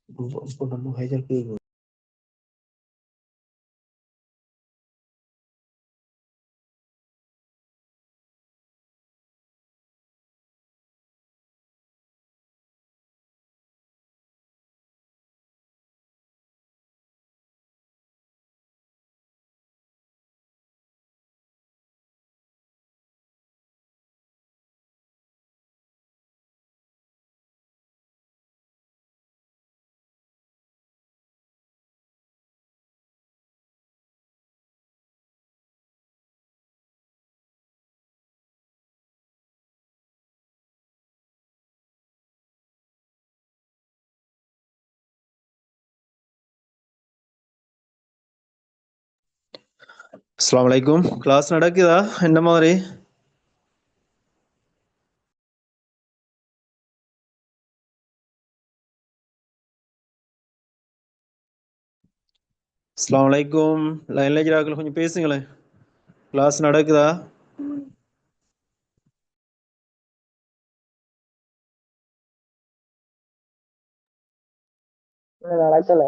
Vou fazer pergunta. அஸ்ஸலாமு அலைக்கும். Class நடக்குதா? என்ன மாதிரி? அஸ்ஸலாமு அலைக்கும். லைன்ல இருக்கிறார்கள், கொஞ்சம் பேசுங்களேன். கிளாஸ் நடக்குதா? நடக்கல.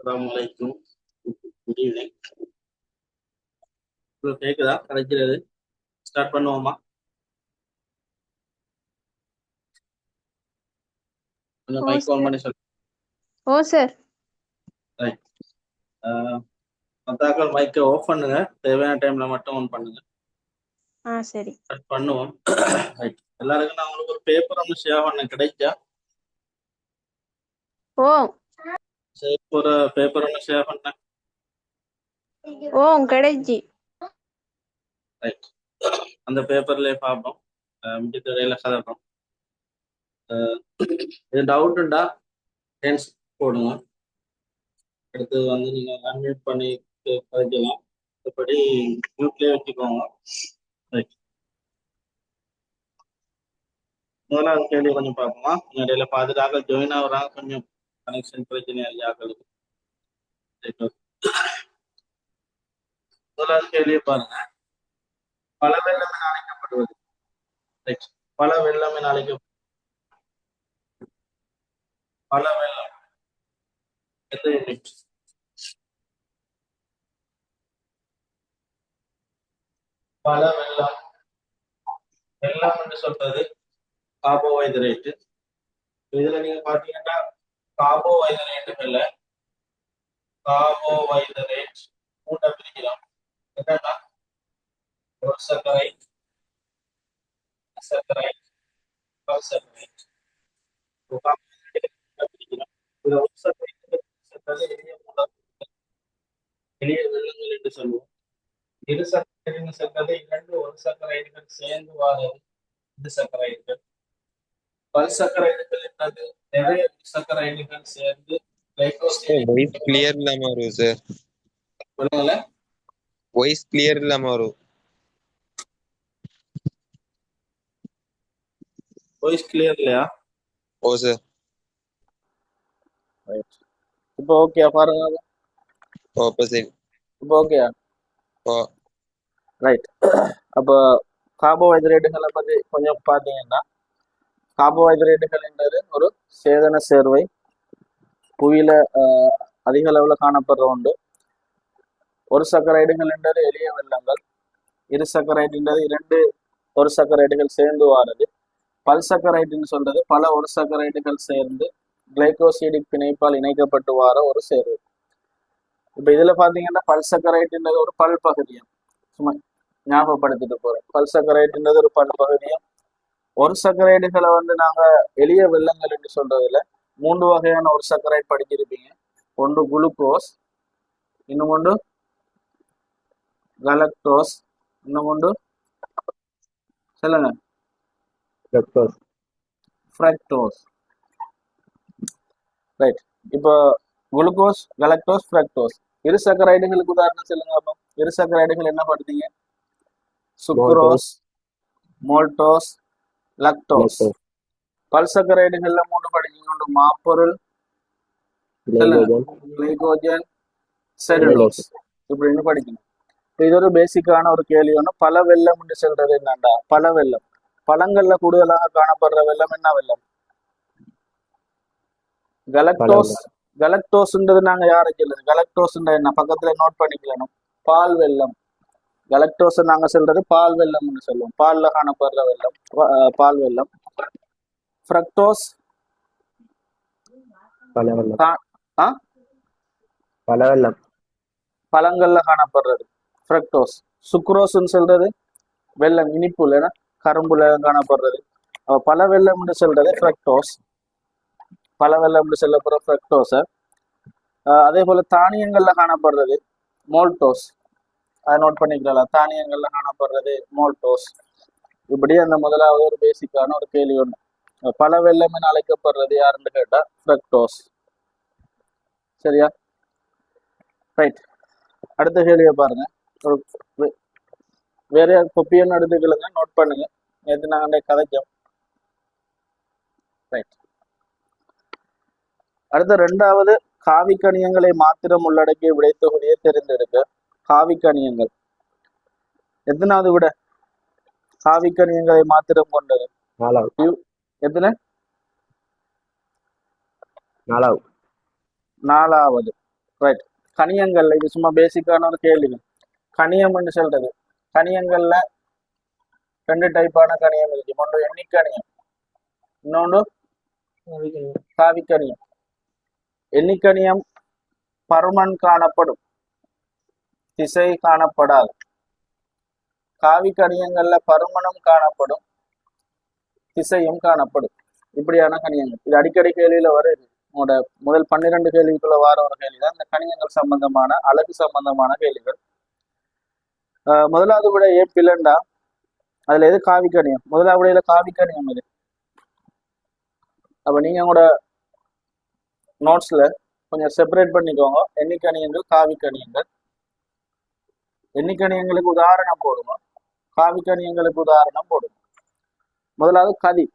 அஸ்ஸலாமு அலைக்கும். Good evening. கேக்குதா கிடைக்கிறது? ஸ்டார்ட் பண்ணுவோமா? கொஞ்சம் மைக் ஆன் பண்ணி சொல்லு. ஓ சார். ரைட். மத்தாக்கள் மைக்கை ஆஃப் பண்ணுங்க, தேவையான டைம்ல மட்டும் ஆன் பண்ணுங்க. சரி ஸ்டார்ட் பண்ணுவோம். ரைட். எல்லாருக்கும் நான் உங்களுக்கு ஒரு பேப்பர் ஒன்று ஷேர் பண்ண கிடைச்சா? ஓ சரி, ஒரு பேப்பர் ஒன்று ஷேர் பண்ணேன். ஓ கிடைச்சி. ரைட். அந்த பேப்பர்லயே பார்ப்போம், மிச்ச இடையில கலப்போம். இது டவுட்டுண்டா டென்ஸ் போடுங்க. அடுத்து வந்து நீங்க அன்மியூட் பண்ணி கதைக்கலாம். மற்றபடி மியூட்லேயே வச்சுக்கோங்க. ரைட். முதலாவது கேள்வி கொஞ்சம் பார்ப்போமா? இடையில பாதுகாக்க ஜாயின் ஆகுறாங்க, கொஞ்சம் கனெக்ஷன் பிரச்சனை ஆகுது. முதலாவது கேள்வியை பாருங்க. பல வெள்ளம் என அழைக்கப்படுவது. பல வெள்ளம் என அழைக்க பல வெள்ளம் எந்த யூனிட்? பல வெள்ளம், வெள்ளம் என்று சொல்றது கார்போஹைட்ரேட். இதுல நீங்க பாத்தீங்கன்னா கார்போஹைட்ரேட்டுகள்ல கார்போஹைட்ரேட் மூட்டை பிரிக்கலாம். என்னன்னா ஒரு சர்க்கரை, சர்க்கரை, சர்க்கரை பிரிக்கலாம். இதுல ஒரு சர்க்கரை எளிய வெள்ளங்கள் என்று சொல்லுவோம். இரு சர்க்கரை சொல்றது இரண்டு ஒரு சர்க்கரைகள் சேர்ந்து வாரது இரு சர்க்கரைகள். பல் சர்க்கரைகள் என்றது நிறைய சர்க்கரைகள் சேர்ந்து வாய்ஸ் கிளியர் இல்லாம வரும் சார். சொல்லுங்கள. வாய்ஸ் கிளியர் இல்லாம வரும். வாய்ஸ் கிளியர் இல்லையா? ஓ சார். இப்போ ஓகே பாருங்க. ஓ அப்ப சரி. இப்போ ஓகே. ஓ ரைட். அப்போ கார்போஹைட்ரேட்டுகளை பத்தி கொஞ்சம் பார்த்தீங்கன்னா, கார்போஹைட்ரேட்டுகள் என்பது ஒரு சேதன சேர்வை, புவியில அதிக அளவில் காணப்படுற உண்டு. ஒரு சக்கரைடுகள் என்றது எளிய வெள்ளங்கள், இரு சக்கரைடு என்றது இரண்டு ஒரு சக்கரைடுகள் சேர்ந்து வாரது. பல் சக்கரைடுன்னு சொல்றது பல ஒரு சக்கரைடுகள் சேர்ந்து கிளைகோசிடிக் பிணைப்பால் இணைக்கப்பட்டு வார ஒரு சேர்வு. இப்ப இதுல பாத்தீங்கன்னா பல்சக்கரைட்ன்றது ஒரு பல் பகுதியம். சும்மா ஞாபகப்படுத்திட்டு போறேன். பல்சக்கரைட்ன்றது ஒரு பல் பகுதியம். ஒரு சக்கரைடுகளை வந்து நாங்க எளிய வெள்ளங்கள் என்று சொல்றதுல 3 வகையான ஒரு சக்கரைட் படிச்சிருப்பீங்க. ஒன்று குளுக்கோஸ், இன்னும் ஒன்று கலக்டோஸ், இன்னும் ஒன்று சொல்லுங்க ஃப்ரக்டோஸ். ரைட். இப்போ குளுக்கோஸ், கலக்டோஸ், ஃப்ரக்டோஸ் இரு சக்கரைடுகளுக்கு உதாரணம் சொல்லுங்க. அப்போ இரு சக்கரைடுகள் என்ன படுத்தீங்க? Sucrose, maltose, lactose. பல்சக்கரைடுகள்ல 3 படிச்சீங்க. ஒன்று மாப்பொருள், கிளைகோஜன், செல்லுலோஸ். இப்படின்னு படிக்கணும். இது ஒரு பேசிக்கான ஒரு கேள்வி. ஒன்று பல வெள்ளம் என்று சொல்றது என்னண்டா? பல வெள்ளம் பழங்கள்ல கூடுதலாக காணப்படுற வெள்ளம் என்ன வெள்ளம்? கலக்டோஸ். கலக்டோஸ்ன்றது நாங்க யாருக்கு சொல்லுது? கலக்டோஸ்ன்றது என்ன? பக்கத்துல நோட் பண்ணிக்கணும். பால் வெள்ளம். கலக்டோஸ் நாங்க சொல்றது பால் வெள்ளம்னு சொல்லுவோம். பால்ல காணப்படுற வெள்ளம் பால் வெள்ளம். ஃப்ரக்டோஸ் பழங்கள்ல காணப்படுறது ஃப்ரக்டோஸ். சுக்ரோஸ்ன்னு சொல்றது வெள்ளம், இனிப்பு இல்லைன்னா கரும்புல காணப்படுறது. பல வெள்ளம்னு சொல்றது ஃப்ரக்டோஸ். பல வெள்ளம்னு சொல்ல போற ஃப்ரக்டோஸ. அதே போல தானியங்கள்ல காணப்படுறது மோல்டோஸ். அதை நோட் பண்ணிக்கலாம். தானியங்கள்ல காணப்படுறது மோல்டோஸ். இப்படி அந்த முதலாவது ஒரு பேசிக்கான ஒரு கேள்வி ஒன்று. பல வெள்ளம் என அழைக்கப்படுறது யாருன்னு கேட்டா ஃப்ரக்டோஸ். சரியா? ரைட். அடுத்த கேள்வியை பாருங்க. ஒரு வேற கொப்பியன்னு எடுத்துக்கலுங்க, நோட் பண்ணுங்க. நேற்று நாங்கள் கதைச்சோம். ரைட். அடுத்த 2வது காவிக்கணியங்களை மாத்திரம் உள்ளடக்கிய விடைத்தொகுதியை தெரிந்தெடுக்க. காவிக்கணியங்கள் எத்தனாவது விட? காவிக்கணியங்களை மாத்திரம் கொண்டது எத்தனை? 4வது. ரைட். கணியங்கள்ல இது சும்மா பேசிக்கான ஒரு கேள்வி. கணியம்னு சொல்றது, கணியங்கள்ல ரெண்டு டைப்பான கணியம் இருக்கு. ஒன்று எண்ணிக்கணியம், இன்னொன்று காவிக்கணியம். எண்ணிக்கணியம் பருமன் காணப்படும், திசை காணப்படாது. காவிக்கணியங்கள்ல பருமனும் காணப்படும், திசையும் காணப்படும். இப்படியான கணியங்கள் இது அடிக்கடி கேள்வியில வருது. உங்களோட முதல் 12 கேள்விக்குள்ள வார ஒரு கேள்வி தான் இந்த கணியங்கள் சம்பந்தமான அழகு சம்பந்தமான கேள்விகள். முதலாவது விட ஏன் பிள்ளண்டா, அதுல எது காவிக்கணியம்? முதலாவது விடையில காவிக்கணியம் இது. அப்ப நீங்க உங்களோட நோட்ஸ்ல கொஞ்சம் செப்பரேட் பண்ணிக்கோங்க. எண்ணிக்கணியங்கள், காவிக்கணியங்கள். எண்ணிக்கணியங்களுக்கு உதாரணம் போடுங்க, காவிக்கணியங்களுக்கு உதாரணம் போடுங்க. முதலாவது கதி.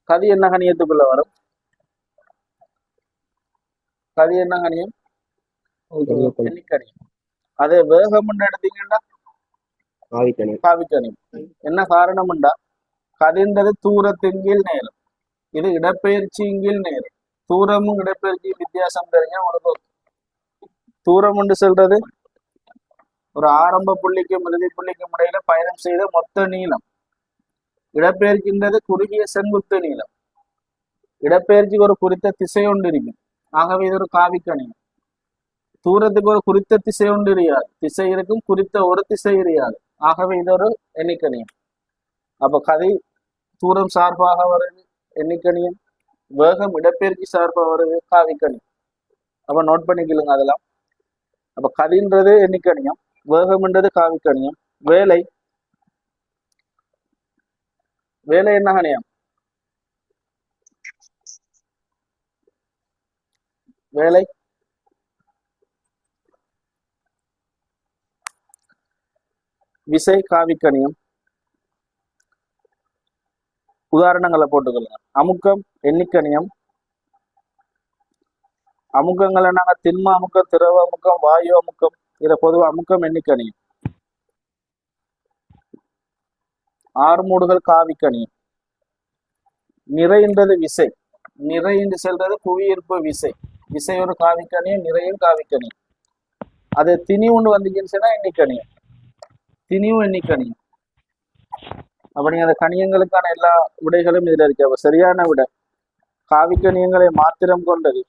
கதி என்ன கணியத்துக்குள்ள வரும்? கதி என்ன கணியம்? எண்ணிக்கணியம். அதே வேகம்னு எடுத்தீங்கன்னா காவிக்கணியம். என்ன காரணம்டா, கதின்றது தூரத்தின் கீழ் நேரம், இது இடப்பெயர்ச்சியின் கீழ் நேரம். தூரமும் இடப்பெயர்ச்சியும் வித்தியாசம் தெரிஞ்ச உங்களுக்கு. தூரம் என்று சொல்றது ஒரு ஆரம்ப புள்ளிக்கும் இறுதி புள்ளிக்கும் இடையில பயணம் செய்த மொத்த நீளம். இடப்பெயர்க்கின்றது குறுகிய செங்குத்து நீளம். இடப்பெயர்ச்சிக்கு ஒரு குறித்த திசை ஒன்று இருக்கும், ஆகவே இது ஒரு காவிக்கணியம். தூரத்துக்கு ஒரு குறித்த திசை ஒன்று இருக்காது, திசை இருக்கும், குறித்த ஒரு திசை இருக்காது, ஆகவே இது ஒரு எண்ணிக்கணியம். அப்ப கதை தூரம் சார்பாக வருது எண்ணிக்கணியம், வேகம் இடப்பெயர்ச்சி சார்பாக வருது காவிக்கணியம். அப்ப நோட் பண்ணிக்கலுங்க அதெல்லாம். அப்ப கதின்றது எண்ணிக்கணியம், வேகம்ன்றது காவிக்கணியம். வேலை, வேலை என்ன கணியம்? வேலை விசை காவிக்கணியம். உதாரணங்களை போட்டுக்கொள்ளுங்க. அமுக்கம் எண்ணிக்கணியம். அமுக்கங்களை நாங்க திண்ம அமுக்கம், திரவ அமுக்கம், வாயு அமுக்கம், இதை பொதுவாக அமுக்கம் எண்ணிக்கணியம். ஆறுமூடுகள் காவிக்கணியம். நிறைன்றது விசை, நிறை என்று சொல்றது புவியீர்ப்பு விசை, விசை ஒரு காவிக்கணியம், நிறையும் காவிக்கணியம். அது திணிவுன்னு வந்துச்சுன்னு சொன்னா எண்ணிக்கணியம், திணிவு எண்ணிக்கணியம். அப்ப நீங்க அந்த கணியங்களுக்கான எல்லா விடைகளும் இதுல இருக்கு. அப்ப சரியான விடை காவிக்கணியங்களை மாத்திரம் கொண்டது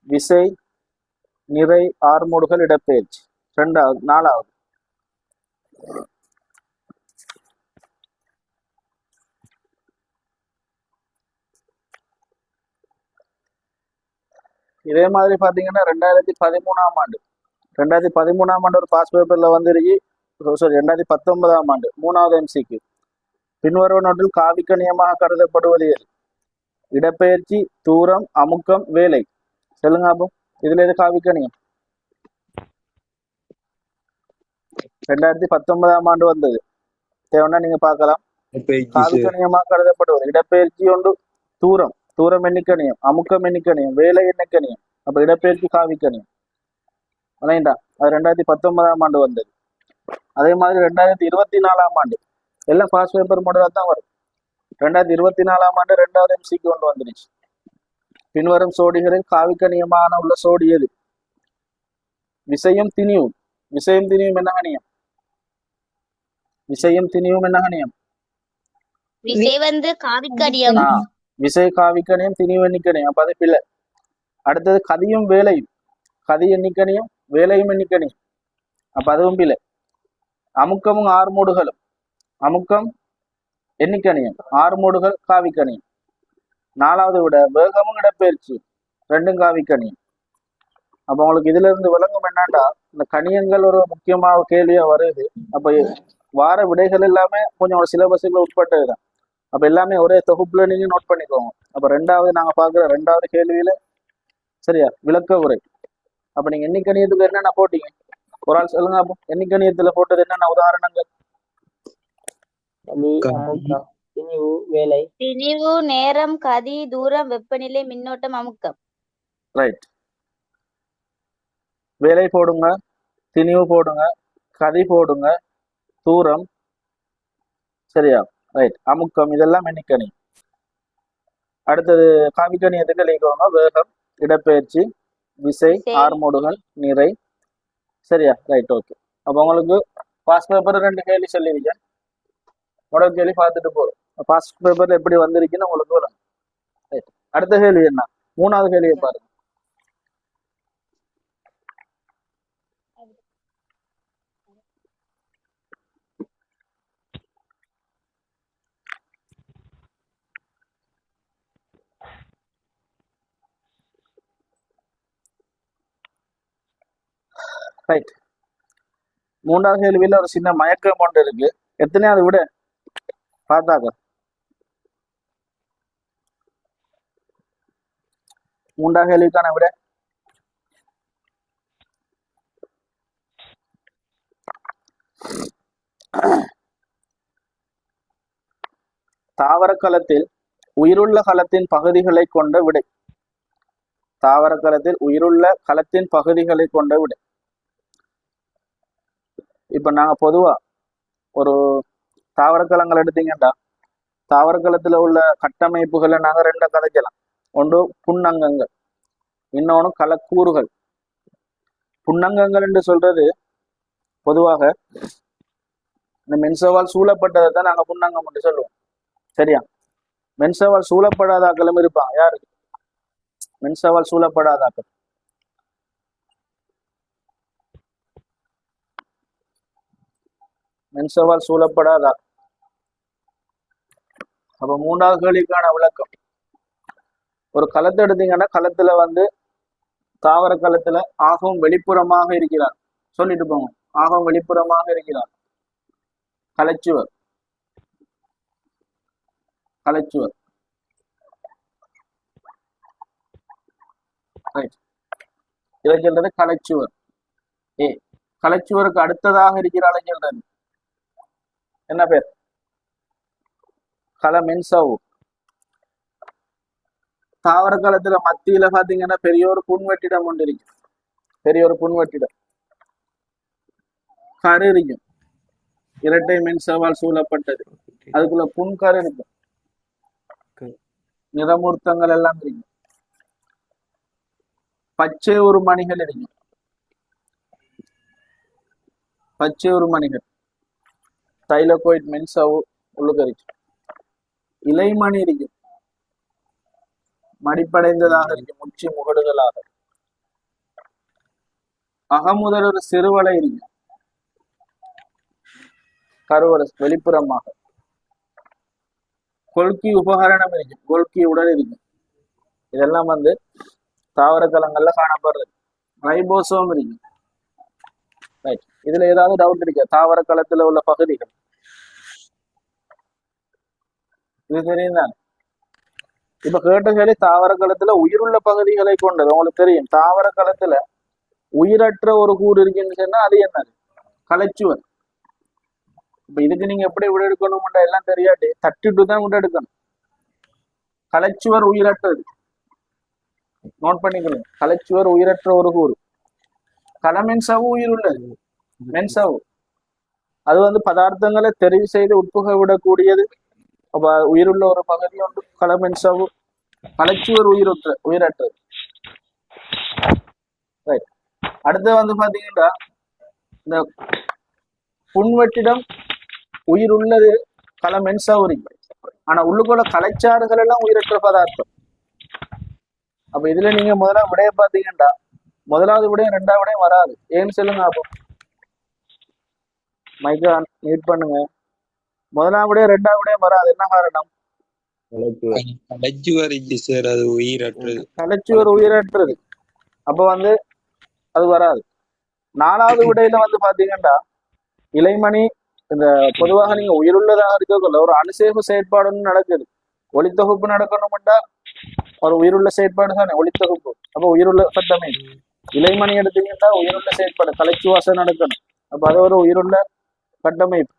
விசை, நிறை, ஆறுமூடுகள், இடப்பெயர்ச்சி. ரெண்டாவது. நாலாவது, இதே மாதிரி பாத்தீங்கன்னா 2013ஆம் ஆண்டு, 2013ஆம் ஆண்டு ஒரு பாஸ் பேப்பர்ல வந்துருக்கு. சாரி, 2019ஆம் ஆண்டு 3வது எம்சிக்கு பின்வருவனவற்றில் காவிக்கணியமாக கருதப்படுவது எது? இடப்பெயர்ச்சி, தூரம், அமுக்கம், வேலை. சொல்லுங்க அப்போ, இதுல எது காவிக்கணியம்? 2019ஆம் ஆண்டு வந்தது, தேவைன்னா நீங்க பார்க்கலாம். காவிக்கணியமாக கருதப்படுவது இடப்பெயர்ச்சி ஒன்று, தூரம், தூரம் எண்ணிக்கணியம், அமுக்கம் எண்ணிக்கணியம், வேலை எண்ணிக்கணியம். அப்ப இடப்பெயர்ச்சி காவிக்கணியம். இல்லைண்டா, அது 2019ஆம் ஆண்டு வந்தது. அதே மாதிரி 2024ஆம் ஆண்டு எல்லாம் பாஸ் பேப்பர் மாடலா தான் வரும். 2024ஆம் ஆண்டு 2வது எம்சிக்கு ஒன்று வந்துருச்சு. பின்வரும் சோடிகளில் காவிக்கணியமான உள்ள சோடி எது? விசையும் திணிவும். விசையும் திணிவும் என்ன கணியம்? விசையும் திணிவும் என்ன கணியம்? விசை வந்து காவிக்கணியம். விசை காவிக்கணியம், திணிவு எண்ணிக்கணியம். அப்ப அது பிள்ளை. அடுத்தது கதியும் வேலையும். கதி எண்ணிக்கணியம், வேலையும் எண்ணிக்கணியம். அப்ப அதுவும் பிள்ளை. அமுக்கமும் ஆறுமூடுகளும். அமுக்கம் எண்ணிக்கணியம், ஆறுமூடுகள் காவிக்கணியம். நாலாவது விட வேகமும் இடப்பெயர்ச்சி ரெண்டும் காவிக்கணியம். அப்ப உங்களுக்கு இதுல இருந்து விளங்கும் என்னன்னா, இந்த கணியங்கள் ஒரு முக்கியமாக கேள்வியா வருது. அப்ப வார விடைகள் எல்லாமே கொஞ்சம் ஒரு சிலபஸுக்கு உட்பட்டதுதான். அப்ப எல்லாமே ஒரே தொகுப்புல நீங்க நோட் பண்ணிக்கோங்க. அப்ப நாங்க பாக்குற 2வது கேள்வியில சரியா விளக்க உரை. அப்ப நீங்க எண்ணிக்கணியத்துக்கு என்னென்ன போட்டீங்க? ஒரு ஆள் சொல்லுங்க. அப்போ எண்ணிக்கணியத்துல போட்டது என்னென்ன உதாரணங்கள்? திணிவு, நேரம், கதி, தூரம், வெப்பநிலை, மின்னோட்டம், அமுக்கம். ரைட். வேலை போடுங்க, திணிவு போடுங்க, கதி போடுங்க, தூரம், சரியா, ரைட், அமுக்கம், இதெல்லாம் எண்ணிக்கணியம். அடுத்தது காவிக்கணியத்துக்கு எழுதிக்கோங்க. வேகம், இடப்பெயர்ச்சி, விசை, விசை. ஆர்மோடுகள், நிறை. சரியா? Right, okay. அப்போ உங்களுக்கு பாஸ்ட் பேப்பர் 2 கேள்வி சொல்லியிருக்கேன். முதல் கேள்வி பார்த்துட்டு போறோம். பாஸ்ட் பேப்பர் எப்படி வந்திருக்குன்னு உங்களுக்கு வரும். ரைட். அடுத்த கேள்வி என்ன? 3வது கேள்வியை பாருங்க. ரைட். 3வது கேள்வியில ஒரு சின்ன மயக்கம் ஒன்று இருக்கு. எத்தனையாவது விட பார்த்தாக்க 3வது கேள்விக்கான விட தாவர களத்தில் உயிருள்ள களத்தின் பகுதிகளை கொண்ட விடை. தாவர களத்தில் உயிருள்ள களத்தின் பகுதிகளை கொண்ட விடை. இப்ப நாங்க பொதுவா ஒரு தாவரக்கலங்கள் எடுத்தீங்கன்னா தாவரக்கலத்துல உள்ள கட்டமைப்புகளை நாங்க 2 கதைக்கலாம். ஒன்று புன்னங்கங்கள், இன்னொன்று கலக்கூறுகள். புன்னங்கங்கள் என்று சொல்றது பொதுவாக இந்த மென்சவால் சூழப்பட்டதை தான் நாங்க புன்னங்கம் என்று சொல்லுவோம். சரியா? மென்சவால் சூழப்படாதாக்களும் இருப்பாங்க. யாரு? மென்சவால் சூழப்படாதாக்கள். மென்சவால் சூழப்படாதா. அப்ப 3வது கேள்விக்கான விளக்கம், ஒரு களத்தை எடுத்தீங்கன்னா களத்துல வந்து தாவர களத்துல ஆகவும் வெளிப்புறமாக இருக்கிறார். சொல்லிட்டு போங்க. ஆகவும் வெளிப்புறமாக இருக்கிறார். கலைச்சுவர். கலைச்சுவர். ரைட். இதை சொல்றது கலைச்சுவர். கலைச்சுவருக்கு அடுத்ததாக இருக்கிறாள் சொல்றது என்ன பேர்? களமென்சவு. தாவர காலத்துல மத்தியில பாத்தீங்கன்னா பெரிய ஒரு புன்வெட்டிடம் ஒன்று இருக்கு. பெரிய ஒரு புன்வெட்டிடம் கரு இருக்கும். இரட்டை மென்சவால் சூழப்பட்டது. அதுக்குள்ள புன்கரு இருக்கும். நிறமூர்த்தங்கள் எல்லாம் இருக்கும். பச்சை ஒரு மணிகள் இருக்கும். பச்சை ஒரு மணிகள். தைலகோயிட் மென்சவு உள்ளுக்கரிக்கும். இலைமணி இருக்கும். மடிப்படைந்ததாக இருக்கும். முச்சி முகடுகளாக. அகமுதல் ஒரு சிறுவலை இருக்கும். கருவறை வெளிப்புறமாக. கொல்கி உபகரணம் இருக்கு. கொல்கி உடல் இருக்கு. இதெல்லாம் வந்து தாவர கலங்கள்ல காணப்படுறது. ரைபோசோம் இருக்கு. ரைட். இதுல ஏதாவது டவுட் இருக்கா? தாவர களத்துல உள்ள பகுதிகள் இது தெரியும்தான். இப்ப கேட்ட கேள்வி தாவர களத்துல உயிருள்ள பகுதிகளை கொண்டது. உங்களுக்கு தெரியும் தாவர களத்துல உயிரற்ற ஒரு கூறு இருக்குன்னு சொன்னா அது என்னது? கலைச்சுவர். இப்ப இதுக்கு நீங்க எப்படி விட எடுக்கணும் எல்லாம் தெரியாட்டி தட்டிட்டு தான் விட எடுக்கணும். கலைச்சுவர் உயிரற்றது. நோட் பண்ணிக்கணும். கலைச்சுவர் உயிரற்ற ஒரு கூறு. களமென்சவு உயிர் உள்ளது. மென்சவு அது வந்து பதார்த்தங்களை தெரிவு செய்து உட்புக விடக்கூடியது. அப்ப உயிருள்ள ஒரு பகுதி ஒன்று களமென்சவு. கலைச்சுவர் உயிரற்றது. ரைட். அடுத்து வந்து பாத்தீங்கன்னா இந்த புன்வெட்டிடம் உயிர் உள்ளது களமென்சவு. ஆனா உள்ளுக்குள்ள கலைச்சாறுகள் எல்லாம் உயிரற்ற பதார்த்தம். அப்ப இதுல நீங்க முதல்ல விடைய பாத்தீங்கன்னா முதலாவது விடையும் 2வது விடையும் வராது. ஏன்னு சொல்லுங்க. அப்போ மைக்கா நீட் பண்ணுங்க. முதலாம் விடையும் 2வது விடையும் வராது. என்ன காரணம்? கலைச்சுவர் சார், அது உயிரற்றது. கலைச்சுவர் உயிரற்றது. அப்ப வந்து அது வராது. 4வது விடையில வந்து பாத்தீங்கன்னா இலைமணி. இந்த பொதுவாக நீங்க உயிருள்ளதாக இருக்கக்குள்ள ஒரு அணுசேர்ப்பு செயற்பாடு ஒன்று நடக்குது. ஒளித்தொகுப்பு நடக்கணும்டா ஒரு உயிருள்ள செயற்பாடு தானே ஒளித்தொகுப்பு. அப்ப உயிருள்ள கட்டமைப்பு. இலைமணி எடுத்தீங்கன்னா உயிருள்ள செயற்பாடு கலைச்சுவாசம் நடக்கணும். அப்ப அது ஒரு உயிருள்ள கட்டமைப்பு.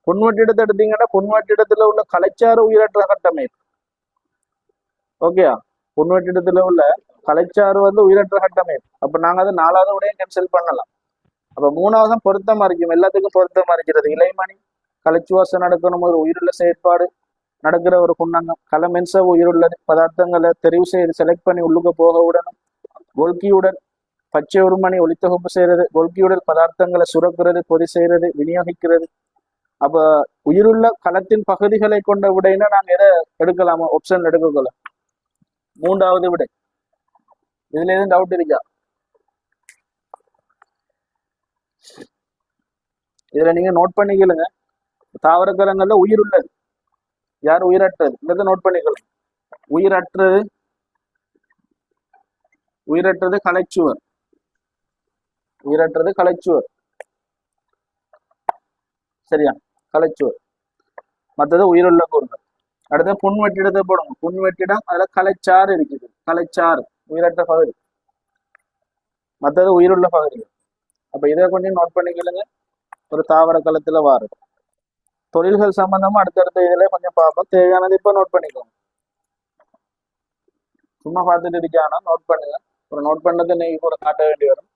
புன்வெட்டிடத்தை எடுத்தீங்கன்னா புன்வெட்டிடத்துல உள்ள கலைச்சாறு உயிரற்ற கட்டமைப்பு. ஓகேயா? புன்வெட்டிடத்துல உள்ள கலைச்சாறு வந்து உயிரற்ற கட்டமைப்பு. அப்ப நாங்க அதை 4வது விடையும் கேன்சல் பண்ணலாம். அப்ப 3வது பொருத்தமா இருக்கும். எல்லாத்துக்கும் பொருத்தமா இருக்கிறது. இலைமணி கலைச்சுவாசம் நடக்கணும். ஒரு உயிருள்ள செயற்பாடு நடக்கிற ஒரு புன்னங்கம். களமென்சவு உயிருள்ளது. பதார்த்தங்களை தெரிவு செய்து செலக்ட் பண்ணி உள்ளுக்க போக விடணும். கொல்கியுடன் பச்சை உருமணி ஒளித்தொகுப்பு செய்யறது, கொல்கியுடன் பதார்த்தங்களை சுரக்கிறது, பொதி செய்யறது, விநியோகிக்கிறது. அப்ப உயிருள்ள களத்தின் பகுதிகளை கொண்ட விடைன்னா நாங்க எதை எடுக்கலாமா? ஆப்ஷன் எடுக்கல. மூன்றாவது விடை. இதுல எதுவும் டவுட் இருக்கா? இதுல நீங்க நோட் பண்ணிக்கலுங்க. தாவரக்கலங்கள்ல உயிர் உள்ளது, யார் உயிரற்றது, இந்த நோட் பண்ணிக்கலாம். உயிரற்றது உயிரற்றது கலைச்சுவர், உயிரற்றது கலைச்சுவர். சரியா? கலைச்சுவர். மற்றது உயிருள்ள கூறுகள். அடுத்த புண் வெற்றிடத்தை போடுங்க. புண் வெற்றிடம், அதுல கலைச்சாறு இருக்குது, கலைச்சாறு உயிரற்ற பகுதி. மற்றது உயிருள்ள பகுதிகள். அப்ப இதை கொஞ்சம் நோட் பண்ணிக்கலுங்க. ஒரு தாவர களத்துல வாருது. தொழில்கள் சம்பந்தமா அடுத்தடுத்த இதுல கொஞ்சம் பார்ப்போம். தேவையானது இப்ப நோட் பண்ணிக்கோங்க. சும்மா பார்த்துட்டு இருக்கானா நோட் பண்ணுங்க. ஒரு நோட் பண்ணதை நீங்க கூட காட்ட வேண்டி வரும்.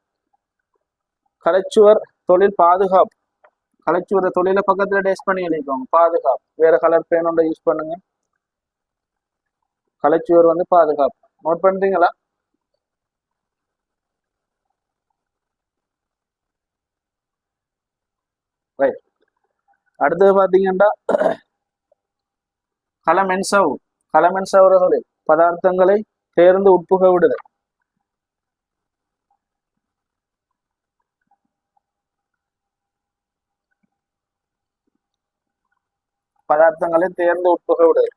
கலைச்சுவர் தொழில் பாதுகாப்பு. கலைச்சுவர தொழில பக்கத்துல டேஸ்ட் பண்ணி எழுதிக்கோங்க. பாதுகாப்பு வேற கலர் பேனோட யூஸ் பண்ணுங்க. கலைச்சுவர் வந்து பாதுகாப்பு. நோட் பண்றீங்களா? ரைட். அடுத்தது பாத்தீங்கன்னா களமென்சவு. களமென்சவுற தொழில் பதார்த்தங்களை தேர்ந்து உட்புக விடுதல். பதார்த்தங்களை தேர்ந்து உட்புக விடுதல்.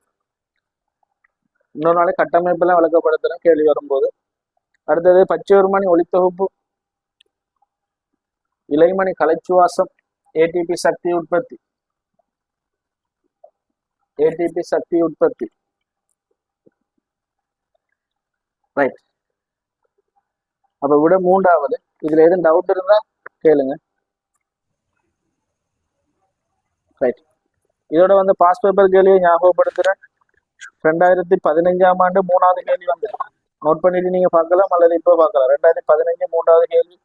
இன்னொரு நாளை கட்டமைப்பெல்லாம் விளக்கப்படுத்துறேன் கேள்வி வரும்போது. அடுத்தது பச்சை உருமணி ஒளித்தொகுப்பு, இலைமணி கலைச்சுவாசம், ஏடிபி சக்தி உற்பத்தி, ஏடிபி சக்தி உற்பத்தி. ரைட். அப்ப விட மூன்றாவது. இதுல எதுவும் டவுட் இருந்தா கேளுங்க. ரைட். இதோட வந்து பாஸ் பேப்பர் கேள்வியை ஞாபகப்படுத்துறேன். 2015 ஆண்டு 3வது கேள்வி வந்து நோட் பண்ணிட்டு நீங்க பார்க்கலாம், அல்லது இப்போ பார்க்கலாம். 2015 3வது கேள்வி.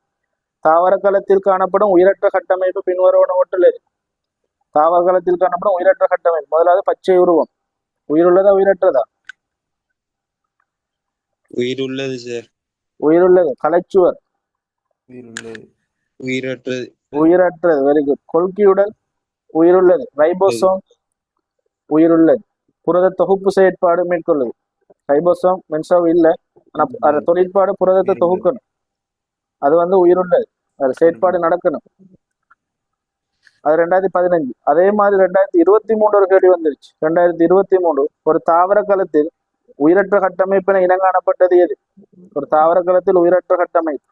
தாவரக்களத்தில் காணப்படும் உயிரற்ற கட்டமைப்பு பின்வருவனவற்றில் எது? தாவரக்களத்தில் காணப்படும் உயிரற்ற கட்டமைப்பு. முதலாவது பச்சை உருவம். உயிருள்ளதா உயிரற்றதா? உயிருள்ளது சார். உயிருள்ளது. கலைச்சுவர். உயிரற்றது. உயிரற்றது. Very good. கொல்கியுடல் உயிருள்ளது. ரைபோசோம் உயிருள்ளது. புரத தொகுப்பு செயற்பாடு மேற்கொள்ளுது. ரைபோசோம் மென்சவ் இல்லை, ஆனா அது தொழிற்பாடு புரதத்தை தொகுக்கணும். அது வந்து உயிருள்ளது, அது செயற்பாடு நடக்கணும். அது 2015. அதே மாதிரி 2023 ஒரு கேள்வி வந்துருச்சு. 2023 ஒரு தாவர களத்தில் உயிரற்ற கட்டமைப்பின இனங்காணப்பட்டது எது? ஒரு தாவர களத்தில் உயிரற்ற கட்டமைப்பு.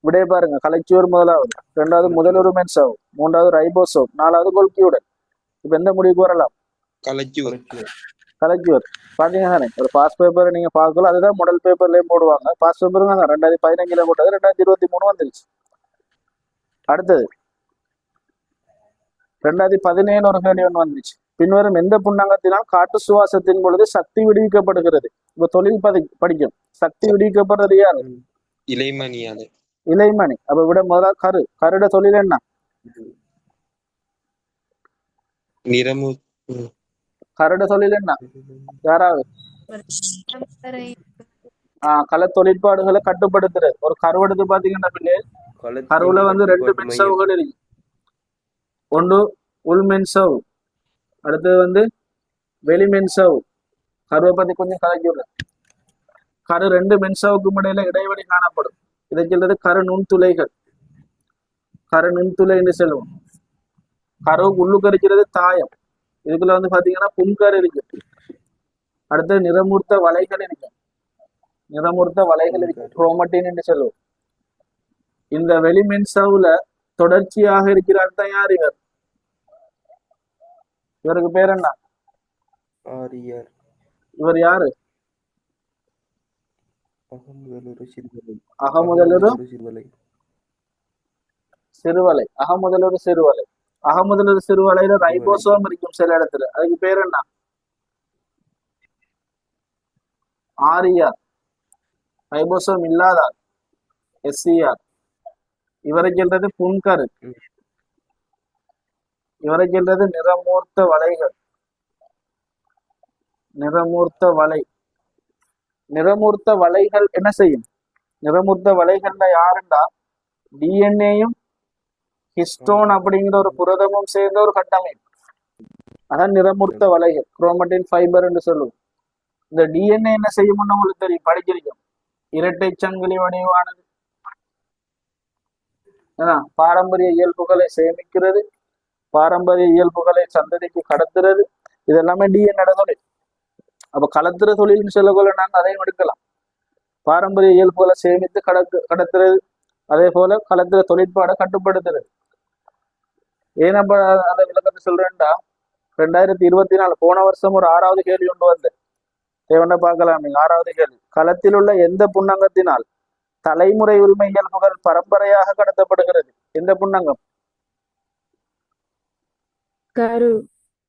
விடைய பாருங்க. கலைச்சுவர் முதலாவது, 2வது முதலுரு மென்சவ், 3வது ரைபோசோம், 4வது கொல்கியுடன். இப்ப எந்த முடிவுக்கு வரலாம்? கலைச்சுவர். கலைச்சுவர். பாத்தீங்க தானே, ஒரு பாஸ் பேப்பரை நீங்க பார்க்கலாம். அதுதான் மாடல் பேப்பர்லயும் போடுவாங்க. பாஸ் பேப்பருங்க 2015 போட்டது, 2023 வந்துருச்சு. அடுத்தது 2017 ஒரு கேள்வி ஒன்று வந்துருச்சு. பின்வரும் எந்த புண்ணங்கத்தினால் காட்டு சுவாசத்தின் பொழுது சக்தி விடுவிக்கப்படுகிறது? இப்ப தொழில் படிக்கும். சக்தி விடுவிக்கப்படுறது யாரு? இலைமணியால. இலைமணி. அப்ப விட முதல்ல கரு. கருட தொழில் என்ன? நிறமு. கருட தொழில் என்ன? யாராவது? கள தொழிற்பாடுகளை கட்டுப்படுத்துறது. ஒரு கருவெடுத்து பாத்தீங்கன்னா பிள்ளை, கருவுல வந்து 2 மென்சவுகள் இருக்கு. ஒன்று உள் மென்சவ், அடுத்தது வந்து வெளி மென்சவ். கருவை பத்தி கொஞ்சம் கலக்கி விடுறேன். கரு 2 மென்சவுக்கும் இடையில இடைவெளி காணப்படும். இதை சொல்றது கரு நுண்துளைகள். கரு நுண்துளை என்று சொல்லுவோம். கருவுக்கு உள்ளுக்கு இருக்கிறது தாயம். இதுக்குள்ள வந்து பாத்தீங்கன்னா புன்கரு இருக்கு. அடுத்து நிறமூர்த்த வலைகள் இருக்கு. நிறமூர்த்த வலைகள் இருக்கு, குரோமட்டின் என்று சொல்லுவோம். இந்த வெளி மென்சவுல தொடர்ச்சியாக இருக்கிறார் தான் யார் இவர்? இவருக்கு பேர் என்ன? இவர் யாரு? அகமுதலொரு சிறுவலை. அகமுதலொரு சிறுவலை. அகமுதலொரு சிறுவலையில ரைபோசோம் இருக்கும் சில இடத்துல. அதுக்கு பேர் என்ன? ஆர்இஆர். ரைபோசோம் இல்லாதார் எஸ்சிஆர். இவரை சொல்றது புன்கரு. இவரை சொல்றது நிறமூர்த்த வலைகள். நிறமூர்த்த வலை. நிறமூர்த்த வலைகள் என்ன செய்யும்? நிறமுத்த வலைகள்ல யாருண்டா டிஎன்ஏயும் ஹிஸ்டோன் அப்படிங்கிற ஒரு புரதமும் சேர்ந்த ஒரு கட்டமைப்பு. அதான் நிறமுத்த வலைகள், குரோமட்டின் ஃபைபர் என்று சொல்லுவோம். இந்த டிஎன்ஏ என்ன செய்யும்னு உங்களுக்கு தெரியும், படிச்சிருக்கோம். இரட்டை சங்கிலி வடிவானது, பாரம்பரிய இயல்புகளை சேமிக்கிறது, பாரம்பரிய இயல்புகளை சந்ததிக்கு கடத்துறது, இதெல்லாமே டிஎன்ஏ தொழில். அப்ப கடத்துற தொழில்னு சொல்லக்குள்ள நாங்க அதையும் எடுக்கலாம். பாரம்பரிய இயல்புகளை சேமித்து கடத்துறது, அதே போல கலத்துற தொழிற்பாடை கட்டுப்படுத்துறது. ஏன் நம்ம அந்த விளக்கத்தை சொல்றேன்டா, 2024 போன வருஷம் ஒரு 6வது கேள்வி கொண்டு வந்தேன். தேவண்ட பார்க்கலாம் நீங்க. 6வது கேள்வி, களத்தில் உள்ள எந்த புன்னங்கத்தினால் தலைமுறை உரிமை இயல்புகள் பரம்பரையாக கடத்தப்படுகிறது? எந்த புன்னங்கம்? கரு.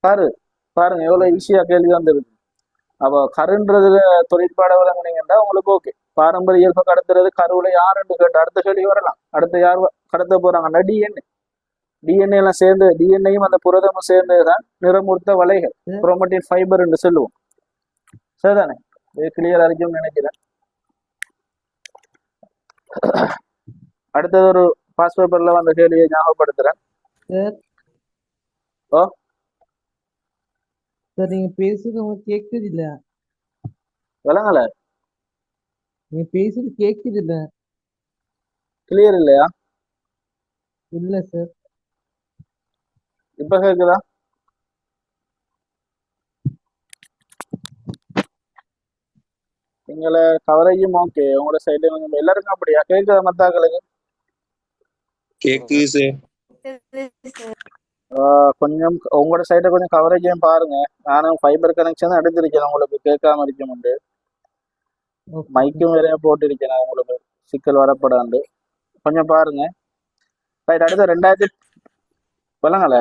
கரு. பாருங்க எவ்வளவு ஈஸியா கேள்வி வந்துருக்கு. அப்ப கருன்றதுல தொழிற்பாட விளங்குனீங்கன்னா உங்களுக்கு ஓகே. பாரம்பரிய இயல்பை கடத்துறது கருவுல யாருன்னு கேட்டு அடுத்த கேள்வி வரலாம். அடுத்து யார் கடத்த போறாங்கன்னா டிஎன்ஏ. டிஎன்ஏ எல்லாம் சேர்ந்து, டிஎன்ஏயும் அந்த புரதமும் சேர்ந்ததுதான் நிறமூர்த்த வலைகள், குரோமட்டின் ஃபைபர் என்று சொல்லுவோம். சரிதானே? இது கிளியரா இருக்கும்னு நினைக்கிறேன். அடுத்தது ஒரு பாஸ் பேப்பர்ல வந்த கேள்வியை ஞாபகப்படுத்துறேன். ஓ சார், நீங்க பேசுறது உங்களுக்கு கேக்குது இல்ல? விளங்கல? நீங்க பேசுறது கேக்குது இல்ல? கிளியர் இல்லையா? இல்ல சார். இப்ப கேக்குதா? எங்களை கவரேஜும் ஓகே, உங்களோட சைடு கொஞ்சம் எல்லாருக்கும் அப்படியா கேக்குதா? மத்தாக்களுக்கு கேக்குது சார். கொஞ்சம் உங்களோட சைட்டை கொஞ்சம் கவரேஜையும் பாருங்க. நானும் ஃபைபர் கனெக்ஷன் தான் எடுத்திருக்கேன், உங்களுக்கு கேட்காம இருக்குமுண்டு. மைக்கும் வேறையா போட்டிருக்கேன், உங்களுக்கு சிக்கல் வரப்படாண்டு கொஞ்சம் பாருங்க. ரைட், அடுத்த 2000 விளங்கல?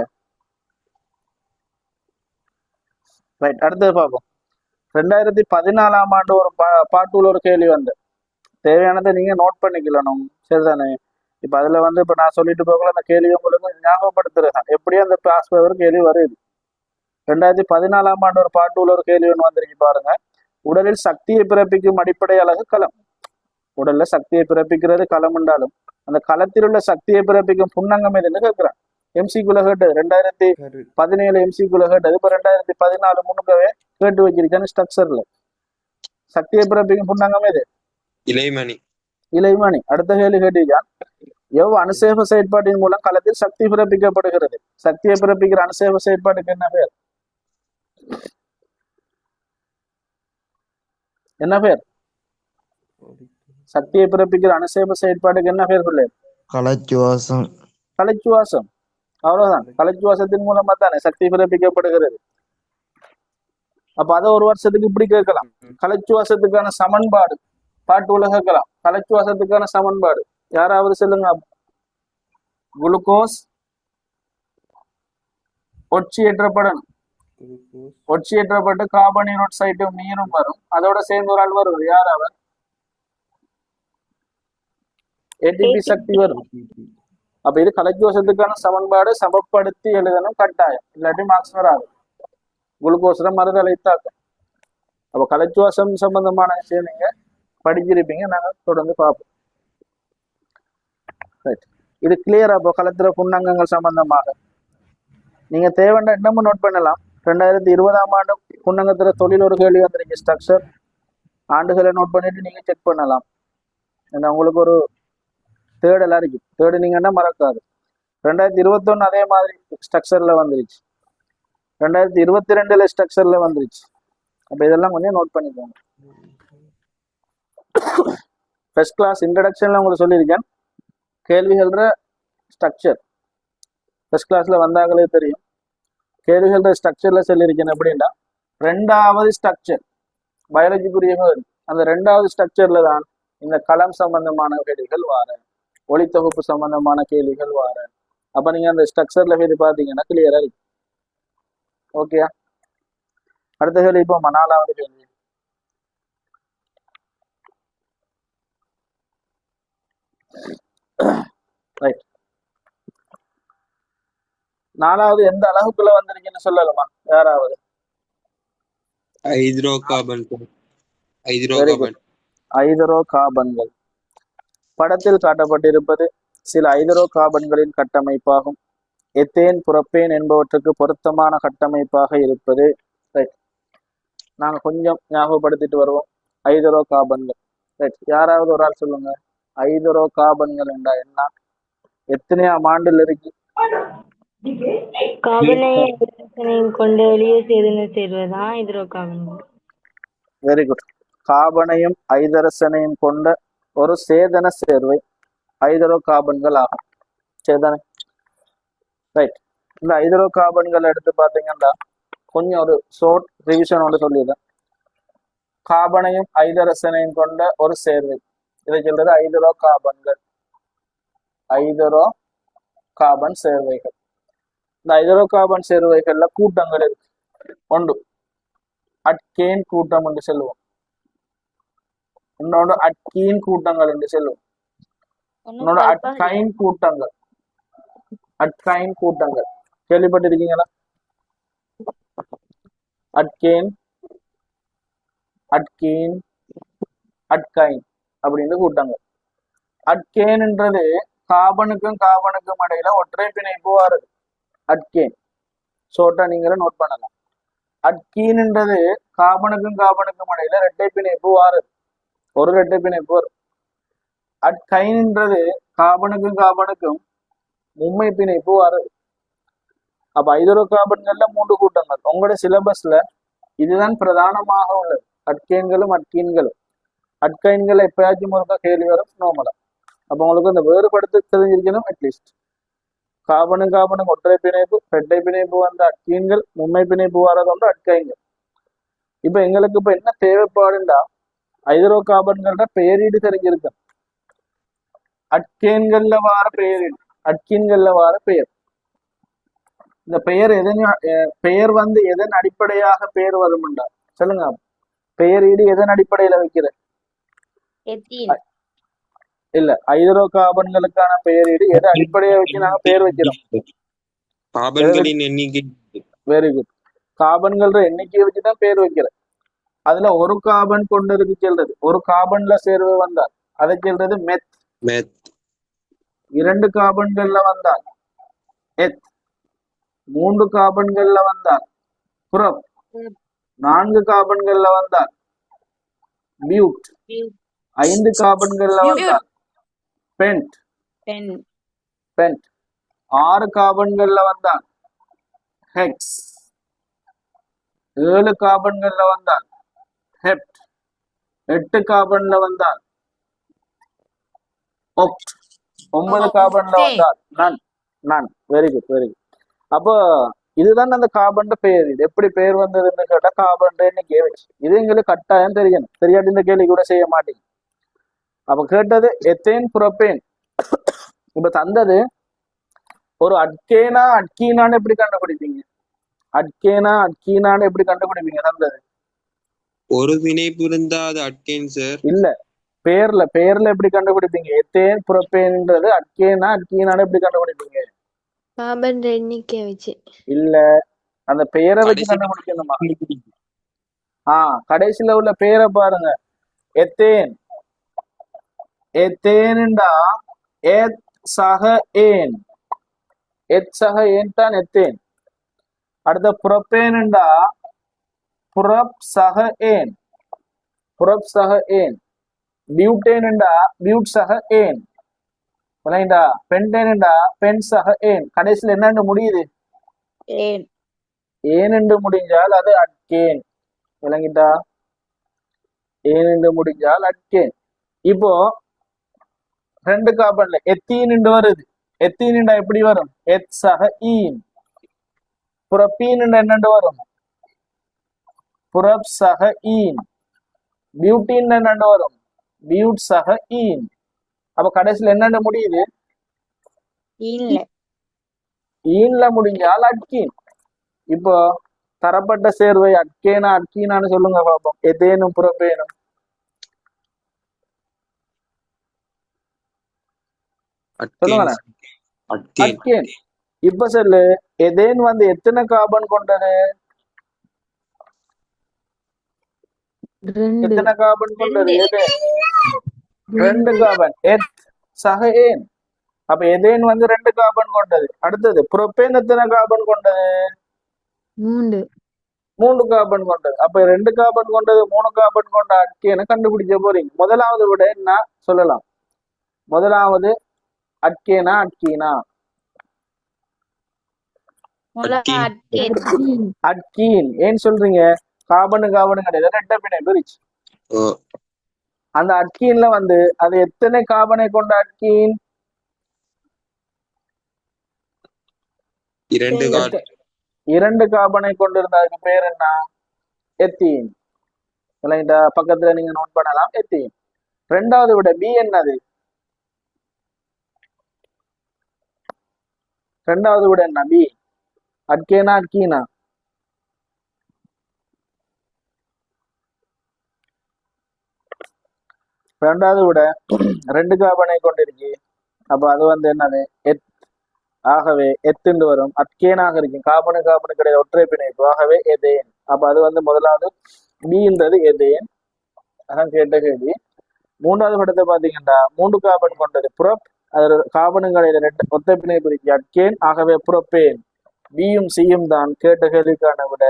ரைட், அடுத்தது பார்ப்போம். 2014ஆம் ஆண்டு ஒரு பாட்டுல ஒரு கேள்வி வந்து தேவையானதை நீங்க நோட் பண்ணிக்கலாம். சரிதானே? இப்ப அதுல வந்து இப்ப நான் சொல்லிட்டு போகல, அந்த கேள்வி உங்களுக்கு ஞாபகப்படுத்துறேன். எப்படியும் அந்த பாஸ் பேப்பர் கேள்வி வருது. 2014ஆம் ஆண்டு ஒரு பாட்டுல ஒரு கேள்வி ஒன்று வந்திருக்கு பாருங்க. உடலில் சக்தியை பிறப்பிக்கும் அடிப்படை அலகு களம். உடல்ல சக்தியை பிறப்பிக்கிறது களம் என்றாலும் அந்த களத்தில் உள்ள சக்தியை பிறப்பிக்கும் புன்னங்கம் எதுன்னு கேட்கிறேன். எம்சிக்குள்ள கேட்டது 2017 எம்சிக்குள்ள கேட்டது. இப்ப 2014 முன்னுக்கவே கேட்டு வச்சிருக்கேன் ஸ்ட்ரக்சர்ல. சக்தியை பிறப்பிக்கும் புன்னங்கம் எது? இலைமணி. இலைமணி. அடுத்த கேள்வி கேட்டிருக்கான், அணுசேப செயற்பாட்டின் மூலம் களத்தில் சக்தி பிறப்பிக்கப்படுகிறது. சக்தியை பிறப்பிக்கிற அணுசேப செயற்பாட்டுக்கு என்ன பேர்? என்ன பேர்? சக்தியை பிறப்பிக்கிற அணுசேப செயற்பாட்டுக்கு என்ன பேர் பிள்ளை? கலைச்சுவாசம். கலைச்சுவாசம். அவ்வளவுதான். கலைச்சுவாசத்தின் மூலமா தானே சக்தி பிறப்பிக்கப்படுகிறது. அப்ப அதை ஒரு வருஷத்துக்கு இப்படி கேட்கலாம். கலைச்சுவாசத்துக்கான சமன்பாடு பாட்டுல கேட்கலாம். கலைச்சுவாசத்துக்கான சமன்பாடு யாராவது சொல்லுங்க. குளுக்கோஸ் ஒட்சியேற்றப்படணும். ஒட்சியேற்றப்பட்டு கார்பனீரோட்சைட்டும் நீரும் வரும். அதோட சேர்ந்து ஒரு ஆள் வருவது. யார் அவர்? ஏடிபி சக்தி வரும். அப்ப இது கலைச்சுவாசத்துக்கான சமன்பாடு. சமப்படுத்தி எழுதணும் கட்டாயம், இல்லாட்டி மார்க்ஸ் வராது. குளுக்கோஸ்ல மறுதலை தாக்கம். அப்ப கலைச்சுவாசம் சம்பந்தமான விஷயம் நீங்க படிச்சிருப்பீங்க, நாங்க தொடர்ந்து பார்ப்போம். இது கிளியரா? இப்போ களத்துல புன்னங்கங்கள் சம்பந்தமாக நீங்க தேவையான இன்னமும் நோட் பண்ணலாம். 2020ஆம் ஆண்டு புன்னங்கத்துல தொழில் ஒரு கேள்வி வந்திருக்கு. ஸ்ட்ரக்சர் ஆண்டுகளை நோட் பண்ணிட்டு நீங்க செக் பண்ணலாம். ஏன்னா உங்களுக்கு ஒரு தேடலா இருக்கு. தேடுனீங்கன்னா மறக்காது. 2021 அதே மாதிரி ஸ்ட்ரக்சர்ல வந்துருச்சு. 2022 ஸ்ட்ரக்சர்ல வந்துருச்சு. அப்ப இதெல்லாம் கொஞ்சம் நோட் பண்ணிக்கோங்க. ஃபர்ஸ்ட் கிளாஸ் இன்ட்ரடக்ஷன்ல உங்களுக்கு சொல்லியிருக்கேன் கேள்விகள ஸ்ட்ரக்சர். ஃபர்ஸ்ட் கிளாஸ்ல வந்தாங்களே தெரியும். கேள்விகள ஸ்ட்ரக்சர்ல சொல்லியிருக்கேன். எப்படின்னா 2வது ஸ்ட்ரக்சர் பயாலஜிக்குரிய அந்த 2வது ஸ்ட்ரக்சர்ல தான் இந்த களம் சம்பந்தமான கேள்விகள் வார, ஒளி தொகுப்பு சம்பந்தமான கேள்விகள் வார. அப்ப நீங்க அந்த ஸ்ட்ரக்சர்ல போய் பாத்தீங்கன்னா கிளியரா இருக்கு. ஓகேயா? அடுத்த கேள்வி இப்போ 4வது கேள்வி. ரைட், 4வது எந்த அலகுக்குள்ள வந்திருக்குன்னு சொல்லலாமா யாராவது? Hydro carbon. ஐதரோ கார்பன்கள். படத்தில் காட்டப்பட்டிருப்பது சில ஐதரோ கார்பன்களின் கட்டமைப்பாகும். எத்தேன் புரப்பேன் என்பவற்றுக்கு பொருத்தமான கட்டமைப்பாக இருப்பது. ரைட், நாங்க கொஞ்சம் ஞாபகப்படுத்திட்டு வருவோம். ஐதரோ கார்பன்கள். ரைட், யாராவது ஒரு ஆள் சொல்லுங்க, ஐதரோ கார்பன்கள் என்றா என்ன, எத்தனையாம் ஆண்டுல இருக்கு? கார்பனையும் ஹைட்ரஜனையும் கொண்டு வெளியே சேதனை சேர்வதுதான் ஹைட்ரோ கார்பன்கள். Very good. கார்பனையும் ஐதரசனையும் கொண்ட ஒரு சேதன சேர்வை ஐதரோ கார்பன்கள் ஆகும். சரிதானே? ரைட், இந்த ஐதரோ கார்பன்கள் எடுத்து பார்த்தீங்கன்னா கொஞ்சம் ஒரு ஷார்ட் ரிவிஷனோட சொல்லிடுறேன். கார்பனையும் ஐதரசனையும் கொண்ட ஒரு சேர்வை, இதை சொல்றது ஐதரோ கார்பன்கள், ஐதரோ கார்பன் சேர்வைகள். இந்த ஐதரோ கார்பன் சேர்வைகள்ல கூட்டங்கள் இருக்கு. ஒன்று அட்கேன் கூட்டம் என்று சொல்லுவோம், இன்னொன்று அட்கீன் கூட்டங்கள் என்று சொல்லுவோம், இன்னொன்று அட்கைன் கூட்டங்கள். அட்கைன் கூட்டங்கள் கேள்விப்பட்டிருக்கீங்களா? அட்கேன், அட்கீன், அட்கைன் அப்படின்னு கூட்டங்கள். அட்கேன்ன்றது கார்பனுக்கும் கார்பனுக்கும் இடையில ஒற்றை பிணைப்பு வருது, அட்கேன். ஷோர்ட்டா நீங்களும் நோட் பண்ணலாம். அட்கீன்ன்றது கார்பனுக்கும் கார்பனுக்கும் இடையில இரட்டை பிணைப்பு வருது, ஒரு இரட்டை பிணைப்பு வரும். அட்கைன்ன்றது கார்பனுக்கும் கார்பனுக்கும் மும்மை பிணைப்பு வருது. அப்ப ஐதரோ கார்பன்கள்ல 3 கூட்டங்கள். உங்களோட சிலபஸ்ல இதுதான் பிரதானமாக உள்ளது, அட்கேன்களும் அட்கீன்களும். அட்கைன்கள் எப்பயாச்சும் ஒருக்கா கேள்வி வரும் நார்மலா. அப்ப உங்களுக்கு அந்த வேறுபடுத்த தெரிஞ்சிருக்கணும். அட்லீஸ்ட் கார்பனும் கார்பனும் ஒற்றை பிணைப்பு, இரட்டை பிணைப்பு வந்த அட்கீன்கள், மும்மை பிணைப்பு வரது வந்து அட்கைன்கள். இப்ப எங்களுக்கு இப்ப என்ன தேவைப்பாடுண்டா, ஐதரோ கார்பன்களோட பெயரீடு தெரிஞ்சிருக்கு. அட்கேன்கள்ல வார பெயரீடு, அட்கீன்கள்ல வார பெயர். இந்த பெயர் பெயர் வந்து எதன் அடிப்படையாக பெயர் வரும்டா சொல்லுங்க. பெயரீடு எதன் அடிப்படையில வைக்கிற? இல்ல, ஐதரோ கார்பன்களுக்கான பெயரீடு எதை அடிப்படையா வச்சு நாங்க பெயர் வைக்கிறோம்? கார்பன்களின் எண்ணிக்கை. Very good. கார்பன்களோட எண்ணிக்கையை வச்சுதான் பெயர் வைக்கிறேன். அதுல ஒரு கார்பன் கொண்டு இருக்கு சொல்றது, ஒரு கார்பன்ல சேர்வு வந்தால் அதை சொல்றது மெத். மெத். 2 கார்பன்கள்ல வந்தால் எத், 3 கார்பன்கள்ல வந்தால் புரப், 4 கார்பன்கள்ல வந்தால் பியூட், 5 கார்பன்கள்ல வந்தால் பென்ட், பென்ட், 6 கார்பன்கள்ல வந்தால் ஹெக்ஸ், 7 கார்பன்கள்ல வந்தால் ஹெப்ட், 8 கார்பன்ல வந்தால் ஒக்ட், 9 கார்பன்ல வந்தால் non. Non. Very good, very good. அப்போ இதுதான் அந்த கார்பன் பெயர். இது எப்படி பெயர் வந்ததுன்னு கேட்டா கார்பன் எண்ணிக்கையை வச்சு. இது எங்களுக்கு கட்டாயம் தெரியணும், தெரியாட்டி இந்த கேள்வி கூட செய்ய மாட்டீங்க. அப்ப கேட்டது எத்தேன் புரப்பேன். இப்ப தந்தது ஒரு அட்கேனா அட்கீனான்னு எப்படி கண்டுபிடிப்பீங்க? அட்கேனா அட்கீனான்னு எப்படி கண்டுபிடிப்பீங்க? தந்தது ஒரு பிணைப்பு இருந்தா அது அட்கேன் சார். இல்ல, பெயர்ல எப்படி கண்டுபிடிப்பீங்க? எத்தேன் புரப்பேன்ன்றது அட்கேனா அட்கீனான்னு எப்படி கண்டுபிடிப்பீங்க? கார்பன் எண்ணிக்கை வச்சு. இல்ல, அந்த பெயரை வச்சு கண்டுபிடிக்கணுமா? கடைசியில உள்ள பெயரை பாருங்க. எத்தேன், எத்தேன்டா எத் சக ஏன், எத் சக ஏன் தான் எத்தேன். அடுத்த புரப்பேன்டா புரப் சக ஏன், புரப் சக ஏன். பியூட்டேன்டா பியூட் சக ஏன். விளங்கிட்டா? பென்டேன்டா பென் சக ஏன். கடைசியில் என்னன்னு முடியுது? ஏனென்று முடிஞ்சால் அது அட்கேன். விளங்கிட்டா? ஏனென்று முடிஞ்சால் அட்கேன். இப்போ 2 கார்பன்ல எத்தீன் வருது. எத்தீன்டா எப்படி வரும்? எத் சக ஈன். புரப்பீன் என்னண்டு வரும்? புரப் சக ஈன். பியூட்டின் என்னண்டு வரும்? பியூட் சக ஈன். அப்ப கடைசியில் என்னண்டு முடியுது? ஈன்ல முடிஞ்சால் அட்கீன். இப்போ தரப்பட்ட சேர்வை அட்கேனா அட்கீனான்னு சொல்லுங்க பாப்போம். எதேனும் புறப்பேனும். சொல்லுங்க. அட்கேன். இப்ப சொல்லு, எதேன் வந்து எத்தனை கார்பன் கொண்டது? எத்தனை கார்பன் கொண்டது? 2 கார்பன். எத் சக ஏன். அப்ப எதேன் வந்து 2 கார்பன் கொண்டது. அடுத்தது புரோப்பேன் எத்தனை கார்பன் கொண்டது? 3. 3 கார்பன் கொண்டது. அப்ப 2 கார்பன் கொண்டது 3 கார்பன் கொண்ட அட்கேனை கண்டுபிடிக்க போறீங்க. முதலாவது விட என்ன சொல்லலாம்? முதலாவது அட்கேனா அட்கீனா? அட்கீன். அட்கீன். ஏன் சொல்றீங்க? கார்பனு கிடையாது, ரெட்டை பிணைப்பு இருந்துச்சு. ஓ அந்த அட்கீன்ல வந்து அது எத்தனை கார்பனை கொண்ட அட்கீன்? 2 கார்பன். 2 கார்பனை கொண்டிருந்த அதுக்கு பேர் என்ன? எத்தீன். இல்லைங்களா? பக்கத்துல நீங்க நோட் பண்ணலாம், எத்தீன். ரெண்டாவது விட பி என்னது? ரெண்டாவது விட என்ன? பி. அட்கேனா அட்கீனா? ரெண்டாவது விட 2 கார்பனை கொண்டிருக்கு. அப்ப அது வந்து என்னது? எத். ஆகவே எத்துண்டு வரும். அட்கேனாக இருக்கும். கார்பனு கிடையாது, ஒற்றை பிணைப்பு. ஆகவே எதேன். அப்ப அது வந்து முதலாவது பின்றது எதேன். அதான் கேட்ட கேள்வி. மூன்றாவது படத்தை பாத்தீங்கன்னா 3 கார்பன் கொண்டது புரோப். அது கார்பனு கிடையாது, ஒற்றை பிணைப்பு இருக்கு, அட்கேன். ஆகவே புரோப்பேன். பியும் சியும் தான் கேட்ட கேள்விக்கான விட.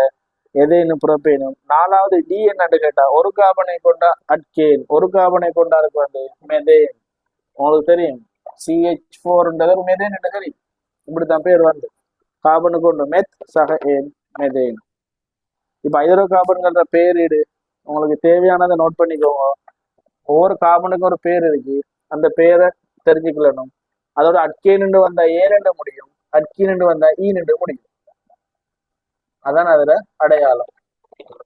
எதேனும் புரோப்பேனும். நாலாவது டி என்னன்னு கேட்டா 1 கார்பனை கொண்ட அட்கேன், 1 கார்பனை கொண்ட அதுக்கு வந்து மெதேன். உங்களுக்கு தெரியும், CH4ன்றது ஒரு மெதேன் என்று தெரியும். இப்படித்தான் பேர் வந்து கார்பனு கொண்டு மெத் சக ஏன் மெதேன். இப்ப ஹைட்ரோ கார்பன்கிற பேரிடு உங்களுக்கு தேவையானதை நோட் பண்ணிக்கோங்க. ஒவ்வொரு கார்பனுக்கும் ஒரு பேர் இருக்கு, அந்த பேரை தெரிஞ்சுக்கணும். அதோட அட்கேன் வந்தா ஏன்னு முடியும், அட்கீன் வந்தா ஈன்னு முடியும். அதான் அதுல அடையாளம்.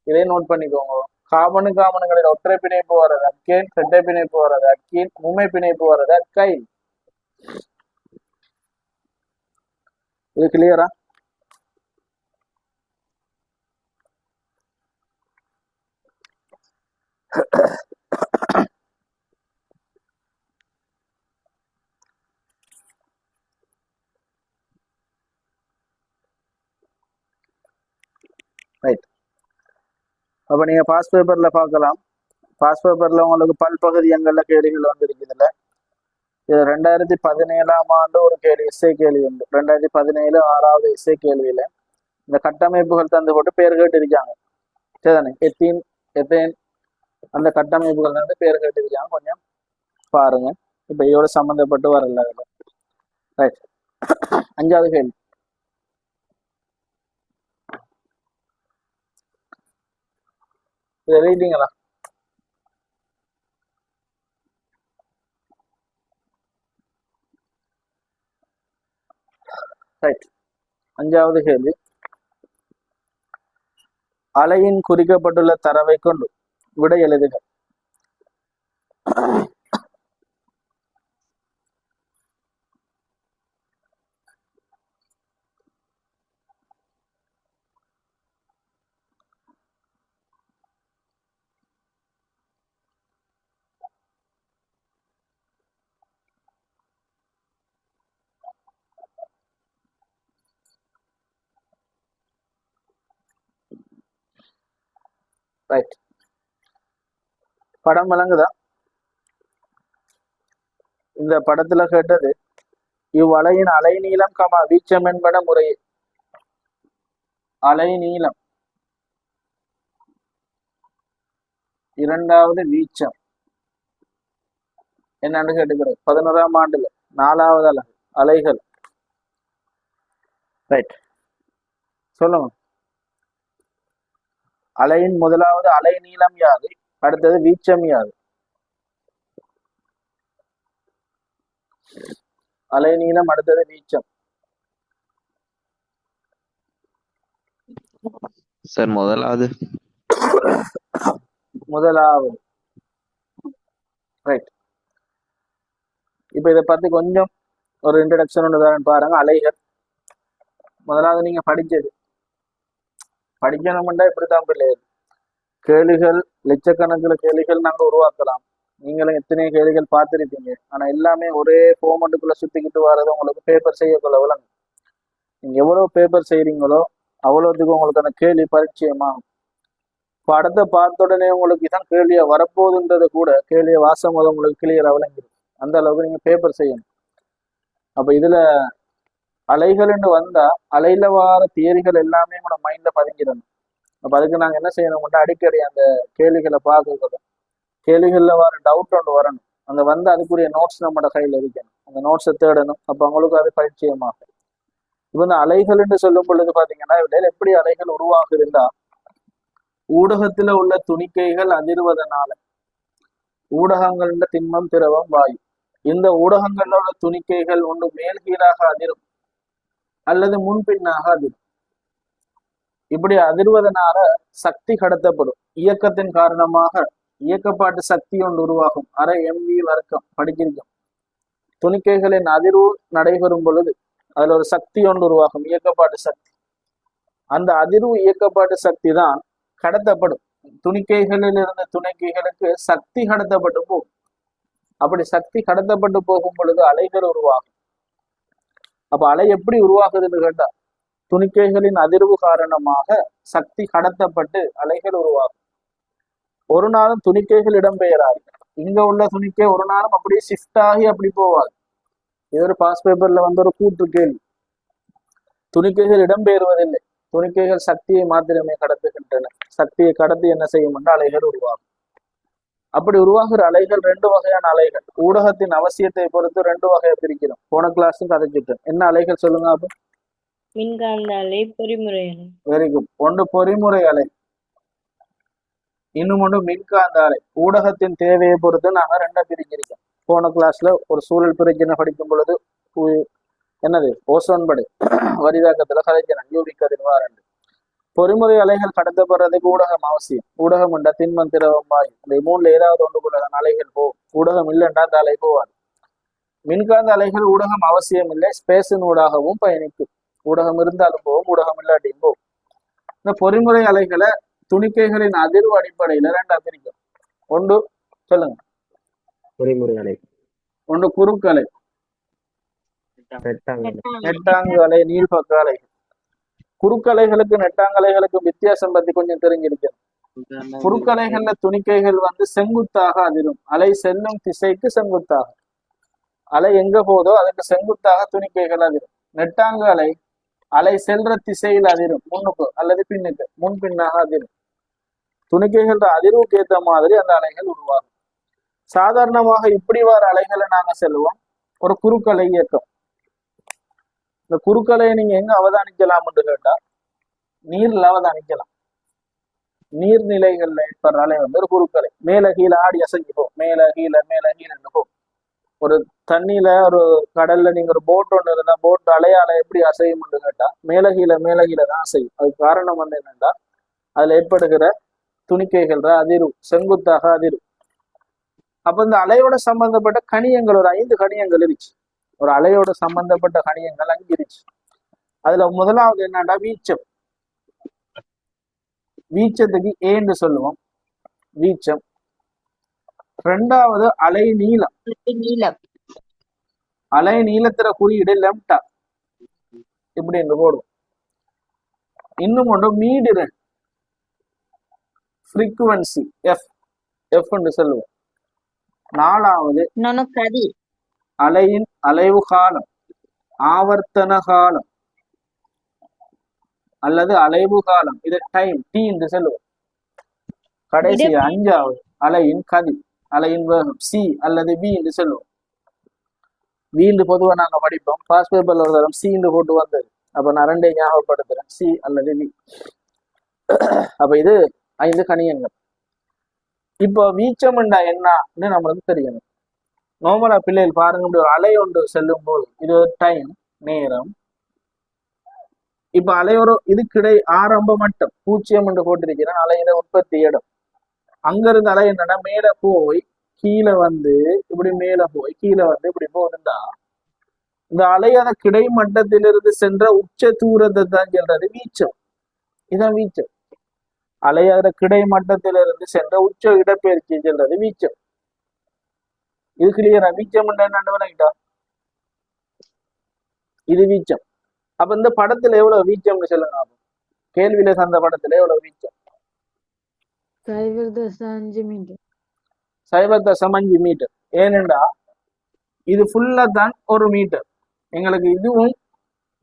இதை நோட் பண்ணிக்கோங்க. கார்பனு கார்பனுகளில் ஒற்றை பிணைப்பு வர்றது அட்கேன், இரட்டை பிணைப்பு வர்றது அட்கீன், மும்மை பிணைப்பு வர்றது அட்கைன். இது கிளியரா? ரைட். அப்ப நீங்க பாஸ் பேப்பர்ல பார்க்கலாம். பாஸ் பேப்பர்ல உங்களுக்கு பல்பகுதியங்கள்ல கேள்விகள் வந்து இருக்குதுல்ல. இது 2017ஆம் ஆண்டு ஒரு கேள்வி, இசை கேள்வி உண்டு. 2017 6வது இசை கேள்வியில இந்த கட்டமைப்புகள் தந்து போட்டு பேர் கேட்டு இருக்காங்க. சரிதானே? எத்தீன், எத்தேன், அந்த கட்டமைப்புகள் வந்து பேர் கேட்டு இருக்காங்க. கொஞ்சம் பாருங்க. இப்ப இதோட சம்மந்தப்பட்டு வரல. ரைட். 5வது கேள்வி. இதை எழுதிட்டீங்களா? ரைட். 5வது கேள்வி. அலையின் குறிக்கப்பட்டுள்ள தரவை கொண்டு விடை எழுதுக. ரைட். படம் விளங்குதா? இந்த படத்துல கேட்டது இவ்வலையின் அலைநீளம் வீச்சம் என்பன முறையே. அலைநீளம், இரண்டாவது வீச்சம் என்னன்னு கேட்டுக்கிறது. 11ஆம் ஆண்டுல 4வது அலகு அலைகள். ரைட், சொல்லுங்க. அலையின் முதலாவது அலை நீளம் யாது, அடுத்தது வீச்சம் யாது? அலை நீளம், அடுத்தது வீச்சம். சார் முதலாவது. ரைட். இப்ப இதை பத்தி கொஞ்சம் ஒரு இன்ட்ரடக்ஷன் ஒன்று பாருங்க. அலைகள் முதலாவது நீங்க படிக்கணும்னா இப்படித்தான் பிள்ளைகள். கேள்விகள் லட்சக்கணக்கில் கேள்விகள் நாங்க உருவாக்கலாம். நீங்களும் எத்தனை கேள்விகள் பார்த்துருப்பீங்க. ஆனா எல்லாமே ஒரே ஃபார்மெட்டுக்குள்ள சுத்திக்கிட்டு வர்றது உங்களுக்கு பேப்பர் செய்யக்குள்ள விளங்கும். நீங்க எவ்வளவு பேப்பர் செய்றீங்களோ அவ்வளவுக்கு உங்களுக்கு அந்த கேள்வி பரிச்சயமாகும். படத்தை பார்த்த உடனே உங்களுக்கு இதான் கேள்வியா வரப்போகுதுன்றது கூட கேள்வியை வாசம் போது உங்களுக்கு கிளியரா விளங்கிடும். அந்த அளவுக்கு நீங்க பேப்பர் செய்யணும். அப்ப இதுல அலைகள்னு வந்தா அலையில வார தியரிகள் எல்லாமே உங்களோட மைண்ட்ல பதிஞ்சிடணும். அப்ப அதுக்கு நாங்க என்ன செய்யணும்னா அடிக்கடி அந்த கேள்விகளை பார்க்கறதும் கேள்விகள்ல வர டவுட் ஒன்று வரணும். அந்த வந்து அதுக்குரிய நோட்ஸ் நம்மளோட கையில இருக்கணும். அந்த நோட்ஸை தேடணும். அப்ப அவங்களுக்கு அது பரிச்சயமாகும். இப்ப இந்த அலைகள் என்று சொல்லும் பொழுது பாத்தீங்கன்னா இடையில எப்படி அலைகள் உருவாகுதுன்னா ஊடகத்துல உள்ள துணிக்கைகள் அதிர்வதனால ஊடகங்கள்ல திண்மம், திரவம், வாயு. இந்த ஊடகங்களோட துணிக்கைகள் ஒன்று மேல்கீழாக அதிரும் அல்லது முன்பின்னாக அதிரும். இப்படி அதிர்வதனால சக்தி கடத்தப்படும். இயக்கத்தின் காரணமாக இயக்கப்பாட்டு சக்தி ஒன்று உருவாகும். அரை எம்வி வர்க்கம் படிச்சிருக்கும். துணிக்கைகளின் அதிர்வு நடைபெறும் பொழுது அதுல ஒரு சக்தி ஒன்று உருவாகும், இயக்கப்பாட்டு சக்தி. அந்த அதிர்வு இயக்கப்பாட்டு சக்தி தான் கடத்தப்படும். துணிக்கைகளில் இருந்த துணிக்கைகளுக்கு சக்தி கடத்தப்பட்டு போகும். அப்படி சக்தி கடத்தப்பட்டு போகும் பொழுது அலைகள் உருவாகும். அப்ப அலை எப்படி உருவாகுதுன்னு கேட்டா துணிக்கைகளின் அதிர்வு காரணமாக சக்தி கடத்தப்பட்டு அலைகள் உருவாகும். ஒரு நாளும் துணிக்கைகள் இடம்பெயராது. இங்க உள்ள துணிக்கை ஒரு நாளும் அப்படியே ஷிஃப்ட் ஆகி அப்படி போவாது. இது ஒரு பாஸ் பேப்பர்ல வந்து ஒரு கூற்று கேள்வி. துணிக்கைகள் இடம்பெயர்வதில்லை. துணிக்கைகள் சக்தியை மாத்திரமே கடத்துகின்றன. சக்தியை கடத்தி என்ன செய்யும் என்றால் அலைகள் உருவாகும். அப்படி உருவாகிற அலைகள் ரெண்டு வகையான அலைகள். ஊடகத்தின் அவசியத்தை பொறுத்து ரெண்டு வகையை பிரிக்கிறோம். போன கிளாஸும் கதைச்சிட்டேன். என்ன அலைகள் சொல்லுங்க அப்ப? மின்காந்த அலை, பொறிமுறை அலை. Very good. ஒன்று பொறிமுறை அலை, இன்னும் ஒன்று மின்காந்த அலை. ஊடகத்தின் தேவையை பொறுத்து நாங்க ரெண்டா பிரிச்சிருக்கோம். போன கிளாஸ்ல ஒரு சூழல் பிரச்சனை படிக்கும் பொழுது என்னது ஓசோன் படை வரிதாக்கத்துல கதைக்கிறேன். யூவிக் கதிர்வாரண்டு. பொறிமுறை அலைகள் கடத்தப்படுறதுக்கு ஊடகம் அவசியம். ஊடகம் என்றா திண்மம், திரவம், வாயு. இந்த மூணுல ஏதாவது ஒன்றுக்குள்ள அலைகள் போகும். ஊடகம் இல்லைன்றா அந்த அலை போவாது. மின்காந்த அலைகள் ஊடகம் அவசியம் இல்லை, ஸ்பேஸின் ஊடாகவும் பயணிக்கும். ஊடகம் இருந்தாலும் போகும், ஊடகம் இல்லாட்டியும் போகும். இந்த பொறிமுறை அலைகளை துணிக்கைகளின் அதிர்வு அடிப்படையில ரெண்டா பிரிக்கும். ஒன்று சொல்லுங்க. பொறிமுறை அலை, ஒன்று குறுக்கலை, நெட்டாங்கு அலை, நீள்பக்க அலை. குறுக்கலைகளுக்கு நெட்டாங்கலைகளுக்கு வித்தியாசம் பத்தி கொஞ்சம் தெரிஞ்சிருக்கணும். குறுக்கலைகள்ல துணிக்கைகள் வந்து செங்குத்தாக அதிரும். அலை செல்லும் திசைக்கு செங்குத்தாக. அலை எங்க போதோ அதுக்கு செங்குத்தாக துணிக்கைகள் அதிரும். நெட்டாங்கு அலை அலை செல்ற திசையில் அதிரும். முன்னுக்கு அல்லது பின்னுக்கு, முன்பின்னாக அதிரும். துணிக்கைகள் அதிர்வுக்கு ஏற்ற மாதிரி அந்த அலைகள் உருவாகும். சாதாரணமாக இப்படி வர அலைகளை நாங்க செல்வோம் ஒரு குறுக்கலை இயக்கம். இந்த குறுக்கலையை நீங்க எங்க அவதானிக்கலாம்னு கேட்டா நீர்ல அவதானிக்கலாம். நீர்நிலைகள்ல ஏற்படுற அலை வந்து ஒரு குறுக்கலை. மேல கீழே ஆடி அசைஞ்சு போகும். மேல கீழே போகும். ஒரு தண்ணியில ஒரு கடல்ல நீங்க ஒரு போட் ஒன்று இருந்தா போட் அலையால எப்படி அசையும்னு கேட்டா மேல கீழே தான் அசையும். அதுக்கு காரணம் வந்து என்னன்னா அதுல ஏற்படுகிற துணிக்கைகள் அதிர்வு, செங்குத்தாக அதிர்வு. அப்ப இந்த அலையோட சம்பந்தப்பட்ட கணியங்கள் ஒரு 5 கணியங்கள் இருந்துச்சு. ஒரு அலையோட சம்பந்தப்பட்ட கணியங்கள் 5 இருந்துச்சு. அதுல முதலாவது என்னன்னா வீச்சம். வீச்சத்துக்கு ஏன்னு சொல்லுவோம், வீச்சம். ரெண்டாவது அலை நீளம். அலை நீளத்திற குறியீடு லெம்டா இப்படி என்று போடுவோம். இன்னும் ஒன்று மீடிரன் ஃப்ரீக்குவன்சி எஃப் என்று சொல்லுவோம். நாலாவது அலையின் அலைவு காலம், ஆவர்த்தன காலம் அல்லது அலைவு காலம், இது டைம் டி என்று சொல்லுவோம். கடைசி 5வது அலையின் கதி, அலையின் வேகம் சி அல்லது பி என்று சொல்லுவோம். வீண்டு பொதுவா நாங்க படிப்போம். பாஸ் பேப்பர்ல ஒரு தரம் சீண்டு போட்டு வந்தது. அப்ப நான் 2 ஞாபகப்படுத்துறேன், சி அல்லது பி. அப்ப இது 5 கணியங்கள். இப்போ வீச்சம்ண்டா என்னன்னு நம்மளுக்கு தெரியணும். நார்மலா பிள்ளைகள் பாருங்க, இப்படி ஒரு அலை ஒன்று செல்லும் போது இது டைம், நேரம். இப்ப அலையோட இதுக்கிடை ஆரம்ப மட்டம் 0 என்று போட்டிருக்கிறேன். அலையில உற்பத்தி இடம். அங்க இருந்து அலை என்னன்னா மேல போய் கீழே வந்து இப்படி மேல போய் கீழே வந்து இப்படி போகுதுண்டா இந்த அலை அந்த கிடைமட்டத்திலிருந்து சென்ற உச்ச தூரத்தை தான் சொல்றது வீச்சம். இதான் வீச்சம். அலையாத கிடைமட்டத்திலிருந்து சென்ற உச்ச இடப்பெயர்ச்சி சொல்றது வீச்சம். இது கிளியரா? வீச்சம் என்னன்னு இது வீச்சம். அப்ப இந்த படத்துல எவ்வளவு வீச்சம்னு சொல்லுங்க. கேள்வியில தந்த படத்துல எவ்வளவு வீச்சம்? 0.5 மீட்டர். 0.5 மீட்டர். ஏனென்றா இது ஃபுல்லா தான் 1 மீட்டர். எங்களுக்கு இதுவும்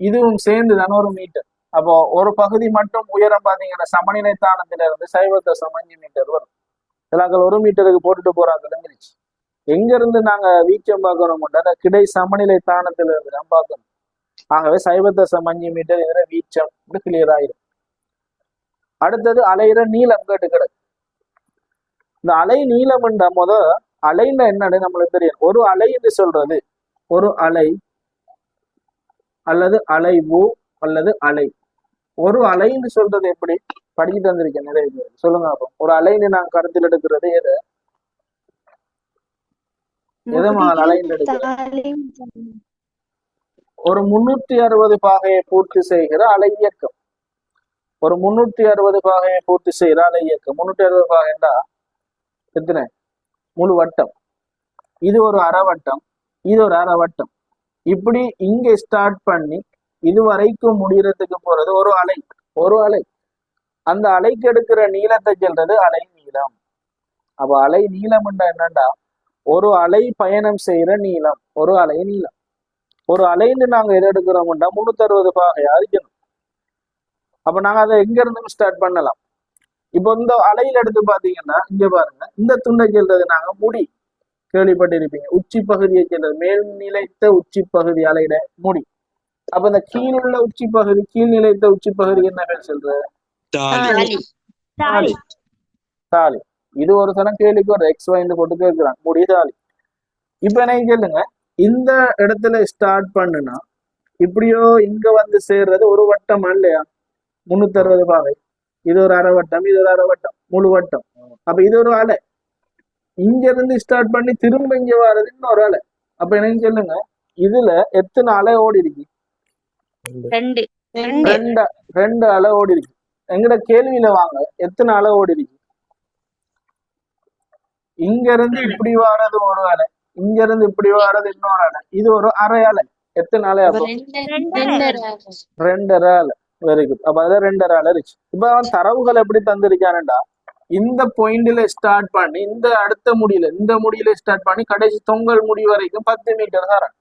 இதுவும் சேர்ந்து தான் 1 மீட்டர். அப்போ ஒரு பகுதி மட்டும் உயரம் பாத்தீங்கன்னா சமநிலை தானத்துல இருந்து 0.5 மீட்டர் வரும். சிலாக்கள் 1 மீட்டருக்கு போட்டுட்டு போறாங்க இருந்துச்சு. எங்க இருந்து நாங்க வீச்சம் பார்க்கணும்னா கிடை சமநிலை தானத்துல இருந்து தான் பார்க்கணும். ஆகவே 0.5 மீட்டர் இதுல வீச்சம் கிளியர் ஆயிரும். அடுத்தது அலையிற நீளம் கேட்டு கிடக்கு. இந்த அலை நீளம்ன்ற அலைன்னா என்னன்னு நம்மளுக்கு தெரியும். ஒரு அலை என்று சொல்றது ஒரு அலை அல்லது அலைவு அல்லது அலை. ஒரு அலைன்னு சொல்றது எப்படி படிச்சு தந்திருக்கேன் நிறைய பேர். சொல்லுங்க அப்போ ஒரு அலைன்னு நான் கருத்தில் எடுக்கிறது எது எதமான அலைன்னு எடுக்கிறேன்? ஒரு 360 பாகையை பூர்த்தி செய்கிற அலை இயக்கம். ஒரு 360 பாகையை பூர்த்தி செய்கிற அலை இயக்கம். 360 பாகைண்டா எத்தனை? முழு வட்டம். இது ஒரு அரை வட்டம், இது ஒரு அரை வட்டம். இப்படி இங்க ஸ்டார்ட் பண்ணி இது வரைக்கும் முடியறதுக்கு போறது ஒரு அலை. ஒரு அலை அந்த அலைக்கு எடுக்கிற நீளத்தை சொல்றது அலை நீளம். அப்ப அலை நீளம் என்னண்டா ஒரு அலை பயணம் செய்யற நீளம். ஒரு அலை நீளம். ஒரு அலைன்னு நாங்க எதை எடுக்கிறோம்டா 360 பாகையா இருக்கணும். அப்ப நாங்க அதை எங்க இருந்தும் ஸ்டார்ட் பண்ணலாம். இப்போ இந்த அலையில எடுத்து பாத்தீங்கன்னா இங்க பாருங்க, இந்த துண்டை சொல்றது நாங்க முடி கேள்விப்பட்டிருப்பீங்க. உச்சி பகுதியை சொல்றது மேல் நிலைத்த உச்சி பகுதி அலையிட முடி. அப்ப இந்த கீழுள்ள உச்சி பகுதி கீழ் நிலைத்த உச்சி பகுதி என்ன பேர் சொல்றது? தாலி. தாலி. இது ஒரு சனம் கேள்விக்கு ஒரு எக்ஸ் வாய்ந்து போட்டு கேட்கிறான் முடி தாலி. இப்ப என்ன கேளுங்க, இந்த இடத்துல ஸ்டார்ட் பண்ணுனா இப்படியோ இங்க வந்து சேர்றது ஒரு வட்டம் இல்லையா? 360 பாகை. இது ஒரு அரை வட்டம், இது ஒரு அரை வட்டம், முழு வட்டம். அப்ப இது ஒரு அலை. இங்க இருந்து ஸ்டார்ட் பண்ணி திரும்ப இங்க வர்றது இன்னொரு அலை. அப்ப என்னன்னு சொல்லுங்க, இதுல எத்தனை அலை ஓடி இருக்கு? ரெண்டு அலை ஓடி இருக்கு. எங்கட கேள்வியில வாங்க, எத்தனை அலை ஓடி இருக்கு? இங்க இருந்து இப்படி வர்றது ஒரு அலை, இங்க இருந்து இப்படி வர்றது இன்னொரு அலை. இது ஒரு அரை அலை. எத்தனை அலை? அப்போ 2.5 அலை. Very good. அப்ப அதான் 2.5 அலை இருக்கு. இப்ப அவன் தரவுகள் எப்படி தந்திருக்கானுடா, இந்த பாயிண்ட்ல ஸ்டார்ட் பண்ணி இந்த அடுத்த முடியல இந்த முடியல ஸ்டார்ட் பண்ணி கடைசி தொங்கல் முடி வரைக்கும் 10 மீட்டர் தரேன்.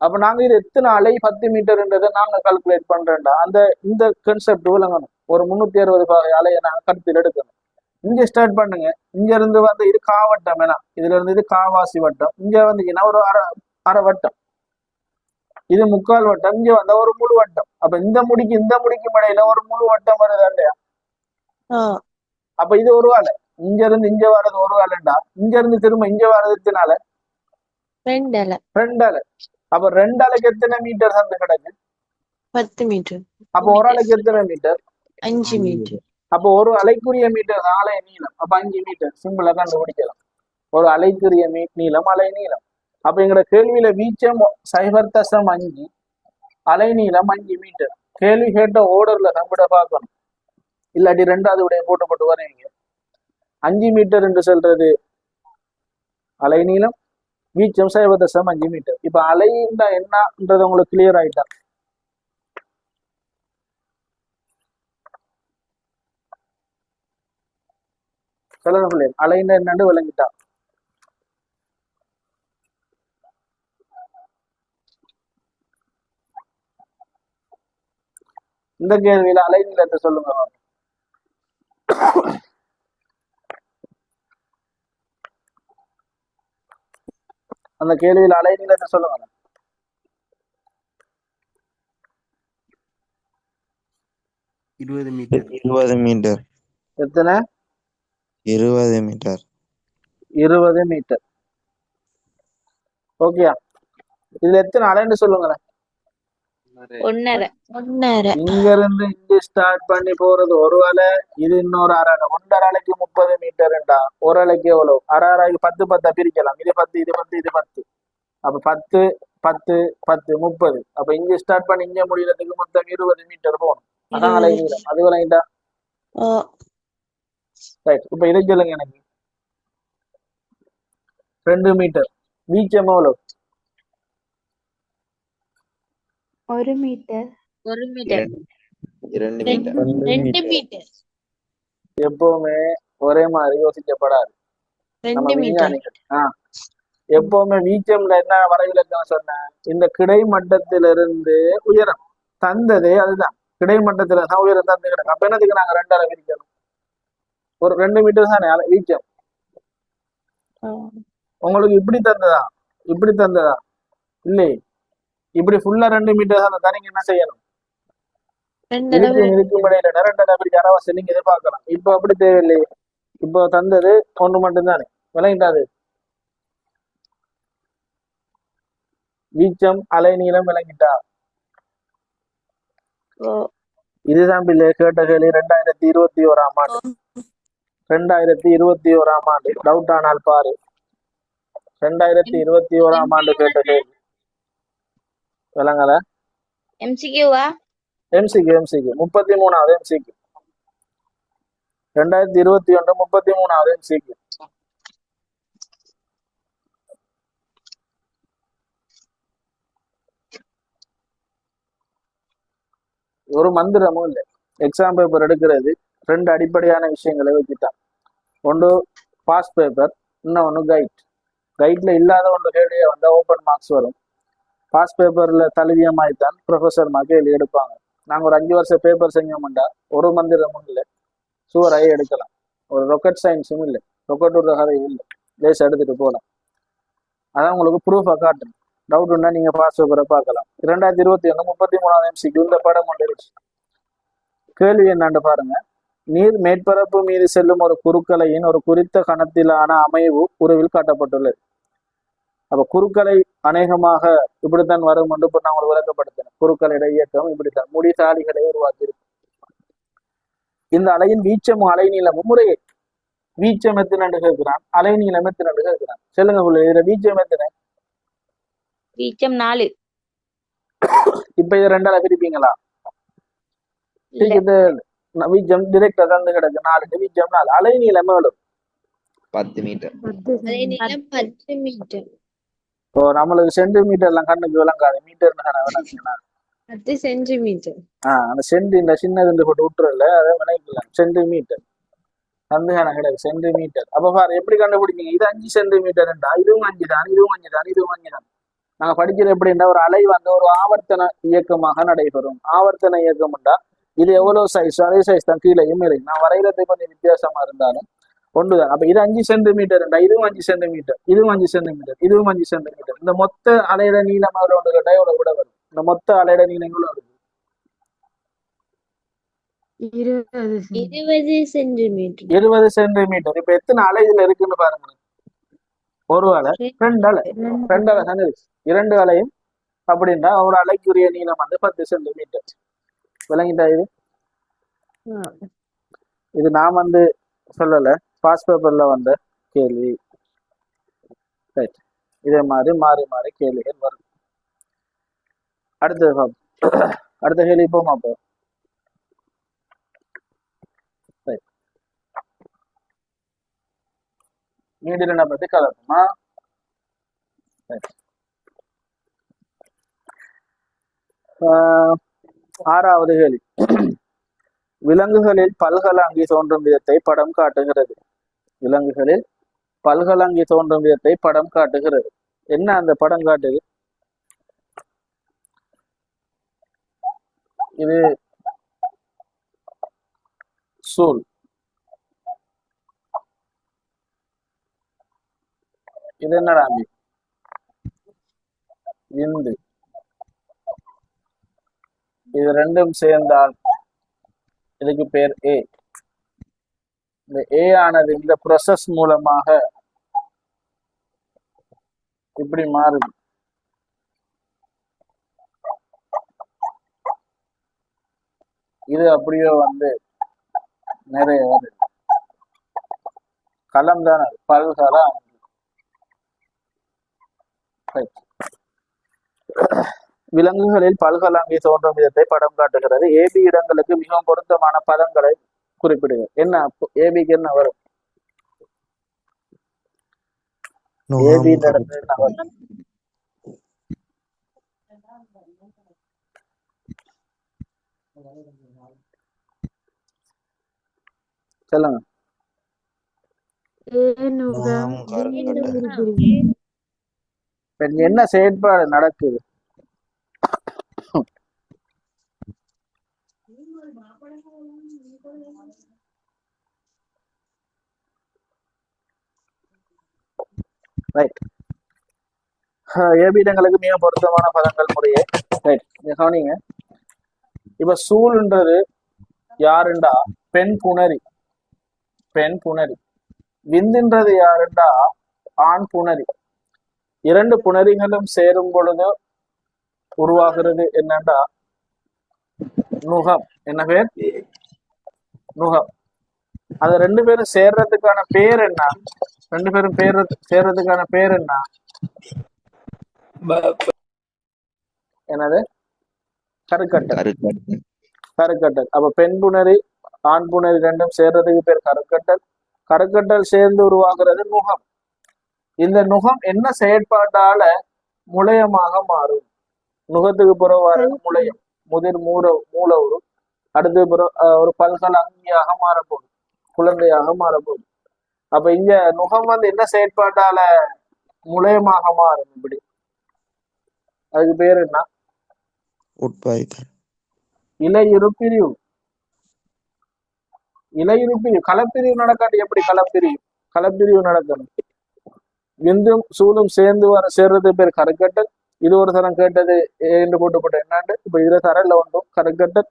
அப்ப நாங்க இது எத்தனை அலை 10 மீட்டர்ன்றதை நாங்க கால்குலேட் பண்றோம்டா அந்த இந்த கான்செப்ட் விளங்கணும். ஒரு 360 பாகை அலையை நாங்க கருத்தில் எடுக்கணும். இங்க ஸ்டார்ட் பண்ணுங்க. இங்க இருந்து வந்து இது காவட்டம் வேணா, இதுல இருந்து இது காவாசி வட்டம். இங்க வந்துச்சுன்னா ஒரு அரை வட்டம், இது முக்கால் வட்டம், இங்க வந்தா ஒரு முழு வட்டம். அப்ப இந்த முடிக்கும் இடையில ஒரு முழு வட்டம் வருதா இல்லையா? அப்ப இது ஒரு அலை. இங்க இருந்து இங்க வர்றது ஒரு அலைண்டா, இங்க இருந்து திரும்ப இங்க வர்றதுனால 2 அலை. அப்ப 2 அலைக்கு எத்தனை மீட்டர் வந்து கிடக்கு? 10 மீட்டர். அப்ப ஒரு அலைக்கு எத்தனை மீட்டர்? 5 மீட்டர். அப்போ ஒரு அலைக்குரிய மீட்டர் தான் அலை நீளம். அப்ப 5 மீட்டர் சிம்பிளா கண்டுபிடிக்கலாம். ஒரு அலைக்குரிய நீளம் அலை நீளம். அப்ப எங்களோட கேள்வியில வீச்சம் 0.5, அலை நீளம் 5 மீட்டர். கேள்வி கேட்ட ஓர்டர்ல நம்மட பார்க்கணும். இல்லாட்டி 2வது விடைய போட்டு வருவீங்க. 5 மீட்டர் என்று சொல்றது அலை நீளம், வீச்சம் 0.5 மீட்டர். இப்ப அலைன்னா என்னன்றது உங்களுக்கு கிளியர் ஆயிட்டா? சொல்லுங்க பிள்ளைங்க, அலைன்னா என்னன்னு விளங்கிட்டா? இந்த கேள்வியில அலை நீளத்தை சொல்லுங்க. அந்த கேள்வியில அலை நீளத்தை சொல்லுங்க. இருபது மீட்டர். எத்தனை? 20 மீட்டர். 20 மீட்டர். ஓகேயா? இதுல எத்தனை அலைன்னு சொல்லுங்களேன். 1.5. இங்க இருந்து இங்க ஸ்டார்ட் பண்ணி போறது ஒரு அலை, இது இன்னொரு அரை அலை. 1.5 அலைக்கு 30 மீட்டர்ண்டா ஒரு அலைக்கு எவ்வளவு? அரை அலைக்கு 10 பிரிக்கலாம். இது 10 இது 10 இது 10. அப்ப 10 10 10 30. அப்ப இங்க ஸ்டார்ட் பண்ணி இங்க முடியறதுக்கு மொத்தம் 20 மீட்டர் போகணும். அதான் அலை நீளம். அது விளங்கிட்டா? ரைட். இப்ப இதை சொல்லுங்க எனக்கு. 2 மீட்டர். வீச்சம் எவ்வளவு? 1 மீட்டர். 2 மீட்டர். எப்பவுமே ஒரே மாதிரி யோசிக்கப்படாது. நம்ம விஞ்ஞானிகள் எப்பவுமே வீச்சம்ல என்ன வரைவிலக்கணம் சொன்னேன், இந்த கிடைமட்டத்திலிருந்து உயரம் தந்ததே அதுதான். கிடைமட்டத்துல தான் உயரம் தந்து கிடக்கு. அப்ப என்னதுக்கு நாங்க 2 அளவு விரிக்கணும்? ஒரு 2 மீட்டர் தானே வீச்சம். உங்களுக்கு இப்படி தந்ததா, இப்படி தந்ததா? இல்லை, இப்படி ஃபுல்லா 2 மீட்டர் தானே. நீங்க என்ன செய்யணும்? இருக்கும் இடையில 2 அளவு அரைவாசி நீங்க எதிர்பார்க்கலாம். இப்ப அப்படி தேவையில்லையே. இப்போ தந்தது ஒன்று மட்டும்தானே. விளங்கிட்டாது. வீச்சம் அலை நீளம் விளங்கிட்டா? இதுதான் பிள்ளை கேட்ட கேள்வி 2021ஆம் ஆண்டு. 2021ஆம் ஆண்டு. டவுட் ஆனால் பாரு. 2021ஆம் ஆண்டு கேட்ட கேள்வி. விளங்கல? எம்சிக்யூவா? எம்சிக்கு 33வது எம்சிக்கு. 2021 33வது எம்சிக்கு. ஒரு மந்திரமும் இல்லை. எக்ஸாம் பேப்பர் எடுக்கிறது 2 அடிப்படையான விஷயங்களை வச்சுட்டான். ஒன்று பாஸ் பேப்பர், இன்னொன்று கைட். கைட்ல இல்லாத ஒன்று கேள்வியை வந்தால் ஓப்பன் மார்க்ஸ் வரும். பாஸ் பேப்பர்ல தழுவியமாய்த்தான் ப்ரொஃபஸர் கேள்வி எடுப்பாங்க. நாங்கள் ஒரு 5 வருஷம் பேப்பர் செஞ்சோம்டா ஒரு மந்திரமும் இல்லை, சுவராகி எடுக்கலாம். ஒரு ரொக்கெட் சயின்ஸும் இல்லை, ரொக்கெட் விடுற கதையும் இல்லை, லேஸ் எடுத்துட்டு போகலாம். அதான் உங்களுக்கு ப்ரூஃபை காட்டுறேன். டவுட் உண்டா நீங்க பாஸ் பேப்பரை பார்க்கலாம். 2021 33வது எம்சிக்கு இந்த படம் கொண்டு இருந்துச்சு. கேள்வி என்னான்னு பாருங்க. நீர் மேற்பரப்பு மீது செல்லும் ஒரு குறுக்கலையின் ஒரு குறித்த கணத்திலான அமைவு உருவில் காட்டப்பட்டுள்ளது. அப்ப குறுக்கலை அநேகமாக இப்படித்தான் வரும் என்று இப்ப நான் ஒரு விளக்கப்படுத்தினேன். குறுக்கலைட இயக்கம் இப்படித்தான் முடிசாலிகளை உருவாக்கியிருக்கு. இந்த அலையின் வீச்சமும் அலை நீளமும் முறையே. வீச்சம் எத்தனை கேட்கிறான், அலை நீளம் எத்தனை கேட்கிறான். சொல்லுங்க புள்ள, இதுல வீச்சம் எத்தனை? வீச்சம் 4. இப்ப இது 2 பிரிப்பீங்களா? வீச்சம் டிரெக்டா தந்து கிடக்கு 4, வீச்சம் 4. அலை நீளம் எவ்வளவு? 10 மீட்டர். அலை நீளம் 10 மீட்டர். இப்போ நம்மளுக்கு சென்டிமீட்டர் எல்லாம் கண்ணுக்கு விளங்காது, மீட்டர்னு விளங்குங்களா? 10 சென்டிமீட்டர். அந்த சென்டி இந்த சின்னது போட்டு விட்டுறல, அதை விளக்கலாம். சென்டிமீட்டர் சந்தேகம் கிடையாது, சென்டிமீட்டர். அப்ப பாரு எப்படி கண்டுபிடிப்பீங்க? இது 5 சென்டிமீட்டர் என்றா இதுவும் 5 தான், இதுவும் 5 தான், இதுவும் 5 தான். நாங்க படிக்கிறது எப்படின்னா, ஒரு அலை வந்து ஒரு ஆவர்த்தன இயக்கமாக நடைபெறும். ஆவர்த்தன இயக்கம் என்றா இது எவ்வளவு சைஸ் அதே சைஸ் தான் கீழையும் இருக்கு. நான் வரைகிறது கொஞ்சம் வித்தியாசமா இருந்தாலும் ஒன்றுதான். அப்ப இது 5 சென்டிமீட்டர் என்றா இதுவும் 5 சென்டிமீட்டர், இதுவும் 5 சென்டிமீட்டர், இதுவும் 5 சென்டிமீட்டர். இந்த மொத்த அலையிட நீளம் எவ்வளவு ஒன்று கேட்டா எவ்வளவு கூட வரும்? இந்த மொத்த அலையிட நீளம் எவ்வளவு இருக்கு? 20 சென்டிமீட்டர். 20 சென்டிமீட்டர். இப்ப எத்தனை அலை இதுல இருக்குன்னு பாருங்க. ஒரு அலை, 2 அலை, 2 அலை தானே இருக்கு. 2 அலையும் அப்படின்னா ஒரு அலைக்குரிய நீளம் வந்து 10 சென்டிமீட்டர். விளங்கிட்டா? இது நான் வந்து சொல்லல, பாஸ் பேப்பர்ல வந்த கேள்வி. ரைட், இதே மாதிரி மாறி மாறி கேள்விகள் வரும். அடுத்தது அடுத்த கேள்வி போமா? அப்போ நீடிலனை பத்தி கலக்குமா? 6வது கேள்வி. விலங்குகளில் பல்கலங்கி தோன்றும் விதத்தை படம் காட்டுகிறது. விலங்குகளில் பல்கலங்கி தோன்றும் விதத்தை படம் காட்டுகிறது. என்ன அந்த படம் காட்டுது? இது சூல், இது என்னடா விந்து. இது ரெண்டும் சேர்ந்தால் இதுக்கு பேர் ஏ. இந்த ஏ ஆனது இந்த ப்ரொசஸ் மூலமாக இப்படி மாறுது. இது அப்படியே வந்து நிறைய வருது. களம் தானே, பல்கலம். விலங்குகளில் பல்கலங்கி தோன்றும் விதத்தை படம் காட்டுகிறது. ஏபி இடங்களுக்கு மிகவும் பொருத்தமான பதங்களை குறிப்பிடுங்க. என்ன ஏபிக்கு என்ன வரும்? ஏபி இடத்துல என்ன வரும்? சொல்லுங்க. இப்ப இங்க என்ன செயற்பாடு நடக்குது? ரைட். ஏபீடங்களுக்கு மிக பொருத்தமான பதங்கள் முறையே. ரைட், கவனிங்க. இப்ப சூழ்ன்றது யாருண்டா பெண் புணரி. பெண் புணரி. விந்துன்றது யாருண்டா ஆண் புணரி. இரண்டு புணரிகளும் சேரும் பொழுது உருவாகிறது என்னண்டா நுகம். என்ன பேர்? நுகம். அது ரெண்டு பேரும் சேர்றதுக்கான பேர் என்ன? ரெண்டு பேரும் சேர்றதுக்கான பேர் என்ன? என்னது? கருக்கட்டல். கருக்கட்டல். அப்ப பெண் புணரி ஆண் புணரி ரெண்டும் சேர்றதுக்கு பேர் கருக்கட்டல். கருக்கட்டல் சேர்ந்து உருவாகிறது நுகம். இந்த நுகம் என்ன செயற்பாட்டால முளையமாக மாறும்? நுகத்துக்கு புறவாறு முளையம், முதிர் மூலவுறு, அடுத்து ஒரு பல்கல் அங்கியாக மாறப்போகுது, குழந்தையாக மாறப்போகுது. அப்ப இங்க நுகம் என்ன செயற்பாட்டால முளையமாக மாறும்? இப்படி அதுக்கு பேர் என்ன? இலையுறு பிரிவு. இலையுறு பிரிவு. களப்பிரிவு நடக்காட்டி எப்படி களப்பிரிவு நடக்கணும்? விந்தும் சூழும் சேர்றது பேர் கருக்கட்டல். இது ஒரு தரம் கேட்டது என்று போட்டுப்பட்ட என்னாண்டு. இப்ப இதுல தரல ஒன்றும் கருக்கட்டல்.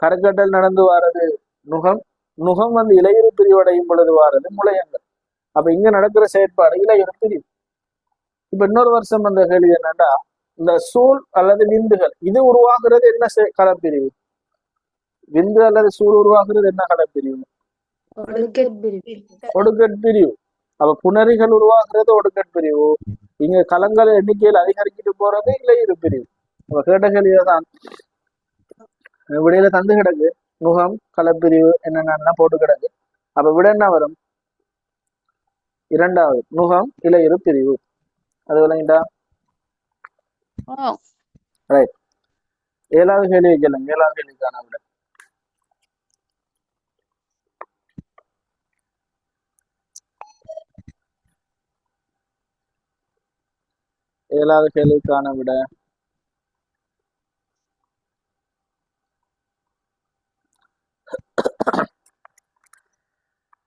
கருக்கட்டல் நடந்து வாரது நுகம். நுகம் இலையுறு பிரிவடையும் பொழுது வாரது முளையங்கள். அப்ப இங்க நடக்கிற செயற்பாடு இலையுறு பிரிவு. இப்ப இன்னொரு வருஷம் அந்த கேள்வி என்னன்னா, இந்த சூழ் அல்லது விந்துகள் இது உருவாக்குறது என்ன களப்பிரிவு? விந்து அல்லது சூழ் உருவாக்குறது என்ன களப்பிரிவு? ஒடுக்கட்பிரிவு. அப்ப புணரிகள் உருவாக்குறது ஒடுக்கட்பிரிவு. இங்க களங்கள் எண்ணிக்கையில் அதிகரிக்கிட்டு போறது இலையுறு பிரிவு. அப்ப கேட்ட கேள்விதான் விடையில தந்து கிடக்கு. நுகம் களப்பிரிவு என்னென்ன போட்டு கிடக்கு. அப்ப விட என்ன வரும்? இரண்டாவது நுகம் இலையுறு பிரிவு. அது விளங்கிட்டா? ரைட். ஏழாவது கேள்வி கேளுங்க. ஏழாவது கேள்விக்கான விட. ஏழாவது கேள்விக்கான விட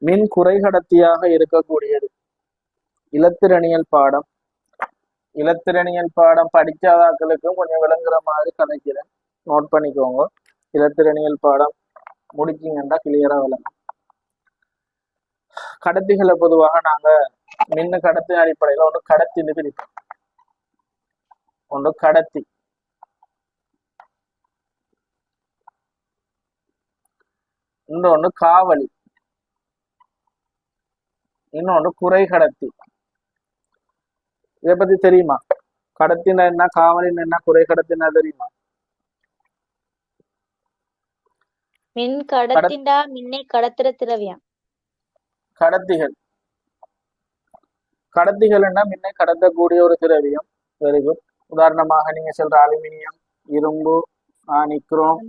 மின் குறைகடத்தியாக இருக்கக்கூடியது. இலத்திரனியல் பாடம். இலத்திரனியல் பாடம் படிக்காதாக்களுக்கும் கொஞ்சம் விளங்குற மாதிரி கதைக்கிறேன், நோட் பண்ணிக்கோங்க. இலத்திரனியல் பாடம் முடிச்சிங்கன்னா கிளியரா விளங்கும். கடத்திகளை பொதுவாக நாங்க மின்னு கடத்தி அடிப்படையில ஒன்று கடத்தின்னு பிரிப்போம். ஒன்று கடத்தி, இன்னொன்று காவலி, இன்னொன்று குறை கடத்தி. இதை பத்தி தெரியுமா? கடத்தின என்ன, காவலின் என்ன, குறை கடத்தினா தெரியுமா? மின் கடத்திண்டா மின்னை கடத்துற திரவியம். கடத்திகள். கடத்திகள்னா மின்னை கடத்தக்கூடிய ஒரு திரவியம். Very good. உதாரணமாக நீங்க சொல்ற அலுமினியம், இரும்பு, நிக்ரோம்,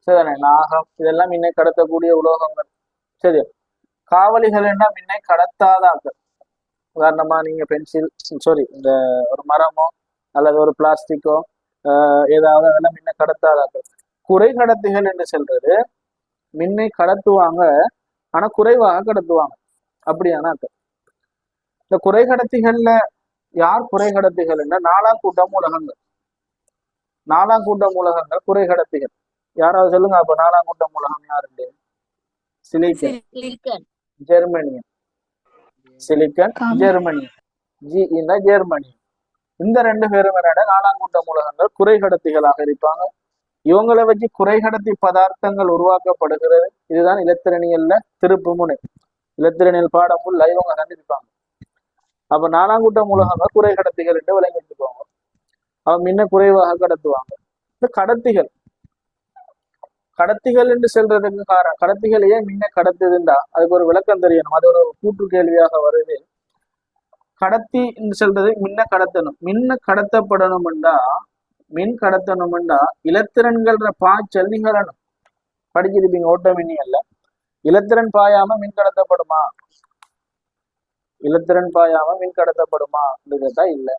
சரிதானே, நாகம், இதெல்லாம் மின்னை கடத்தக்கூடிய உலோகங்கள். சரி. காவலிகள்னா மின்னை கடத்தாதாக்கள். உதாரணமா நீங்க பென்சில், இந்த ஒரு மரமோ அல்லது ஒரு பிளாஸ்டிக்கோ ஏதாவது அதெல்லாம் மின்னை கடத்தாதாக்கள். குறை கடத்திகள் என்று சொல்றது மின்னை கடத்துவாங்க, ஆனா குறைவாக கடத்துவாங்க. அப்படியானாக்கள். இந்த குறை கடத்திகள்ல யார் குறை கடத்திகள்னா நாலாம் கூட்ட மூலகங்கள். நாலாம் கூட்ட மூலகங்கள் குறை கடத்திகள். யாராவது சொல்லுங்க அப்ப நாலாம் கூட்ட மூலகம் யாருண்டு? Silicon, germanium. Silicon, germanium. Germanium. இந்த ரெண்டு பேரும் என்னோட நாலாம் கூட்ட மூலகங்கள் குறை கடத்திகளாக இருப்பாங்க. இவங்களை வச்சு குறை கடத்தி பதார்த்தங்கள் உருவாக்கப்படுகிறது. இதுதான் இலத்திரனியல்ல திருப்பு முனை. இலத்திரனியல் பாடம் ஃபுல்லா இவங்க கண்டிருப்பாங்க. அப்ப நாலாம் கூட்ட மூலகங்கள் குறை கடத்திகள் என்று விளங்கிட்டுருவாங்க. அவன் முன்ன குறைவாக கடத்துவாங்க. இந்த கடத்திகள், கடத்திகள் என்று சொல்றதுக்கு காரணம், கடத்திகள் ஏன் முன்ன கடத்துதுண்டா அதுக்கு ஒரு விளக்கம் தெரியணும். அது ஒரு கூற்று கேள்வியாக வருது. கடத்தி சொல்றது முன்ன கடத்தணும். முன்ன கடத்தப்படணும்டா, மின் கடத்தணும்டா இலத்திரன்கள் பாய்ச்சல் நிகழணும். படிச்சிருப்பீங்க ஓட்ட மின்னியல்ல. இலத்திரன் பாயாம மின் கடத்தப்படுமா? இலத்திரன் பாயாம மின் கடத்தப்படுமா? கேட்டா இல்ல.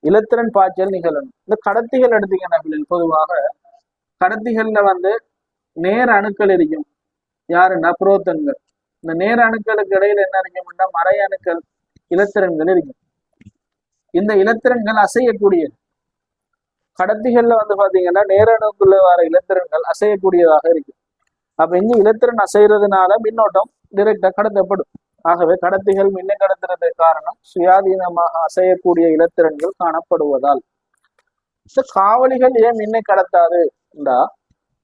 இலத்திரன் பாய்ச்சல் நிகழணும். இந்த கடத்திகள் எடுத்தீங்கன்னா பொதுவாக கடத்திகள்ல வந்து நேர அணுக்கள் இருக்கும். யாருன்னா புரோத்தன்கள். இந்த நேர அணுக்களுக்கு இடையில என்ன இருக்கும்னா மறை அணுக்கள் இலத்திரன்கள் இருக்கும். இந்த இலத்திரன்கள் அசையக்கூடியது. கடத்திகள்ல வந்து பாத்தீங்கன்னா நேர அணுக்குள்ள வர இலத்திரன்கள் அசையக்கூடியதாக இருக்கு. அப்ப இங்க இலத்திரன் அசைறதுனால மின்னோட்டம் டிரெக்டா கடத்தப்படும். ஆகவே கடத்திகள் மின்னை கடத்துறதுக்கு காரணம் சுயாதீனமாக அசையக்கூடிய இலத்திரன்கள் காணப்படுவதால். இந்த காவலிகள் ஏன் மின்னை கடத்தாதுண்டா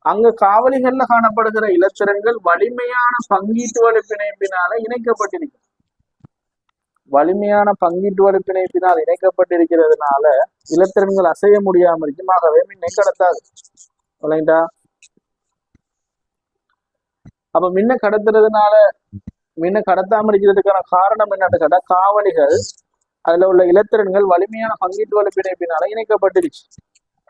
அங்க காவலிகள்ல காணப்படுகிற இலத்திரன்கள் வலிமையான பங்கீட்டு வலு பிணைப்பினால இணைக்கப்பட்டிருக்கு. வலிமையான பங்கீட்டு வலு பிணைப்பினால் இணைக்கப்பட்டிருக்கிறதுனால இலத்திரன்கள் அசைய முடியாம இருக்கும். ஆகவே மின்னை கடத்தாது. இல்லைங்களா? அப்ப மின்ன கடத்துறதுனால மின்ன கடத்தாம இருக்கிறதுக்கான காரணம் என்னன்னு கேட்டா காவலிகள் அதுல உள்ள இலத்திரன்கள் வலிமையான பங்கீட்டு வலு பிணைப்பினால இணைக்கப்பட்டிருச்சு.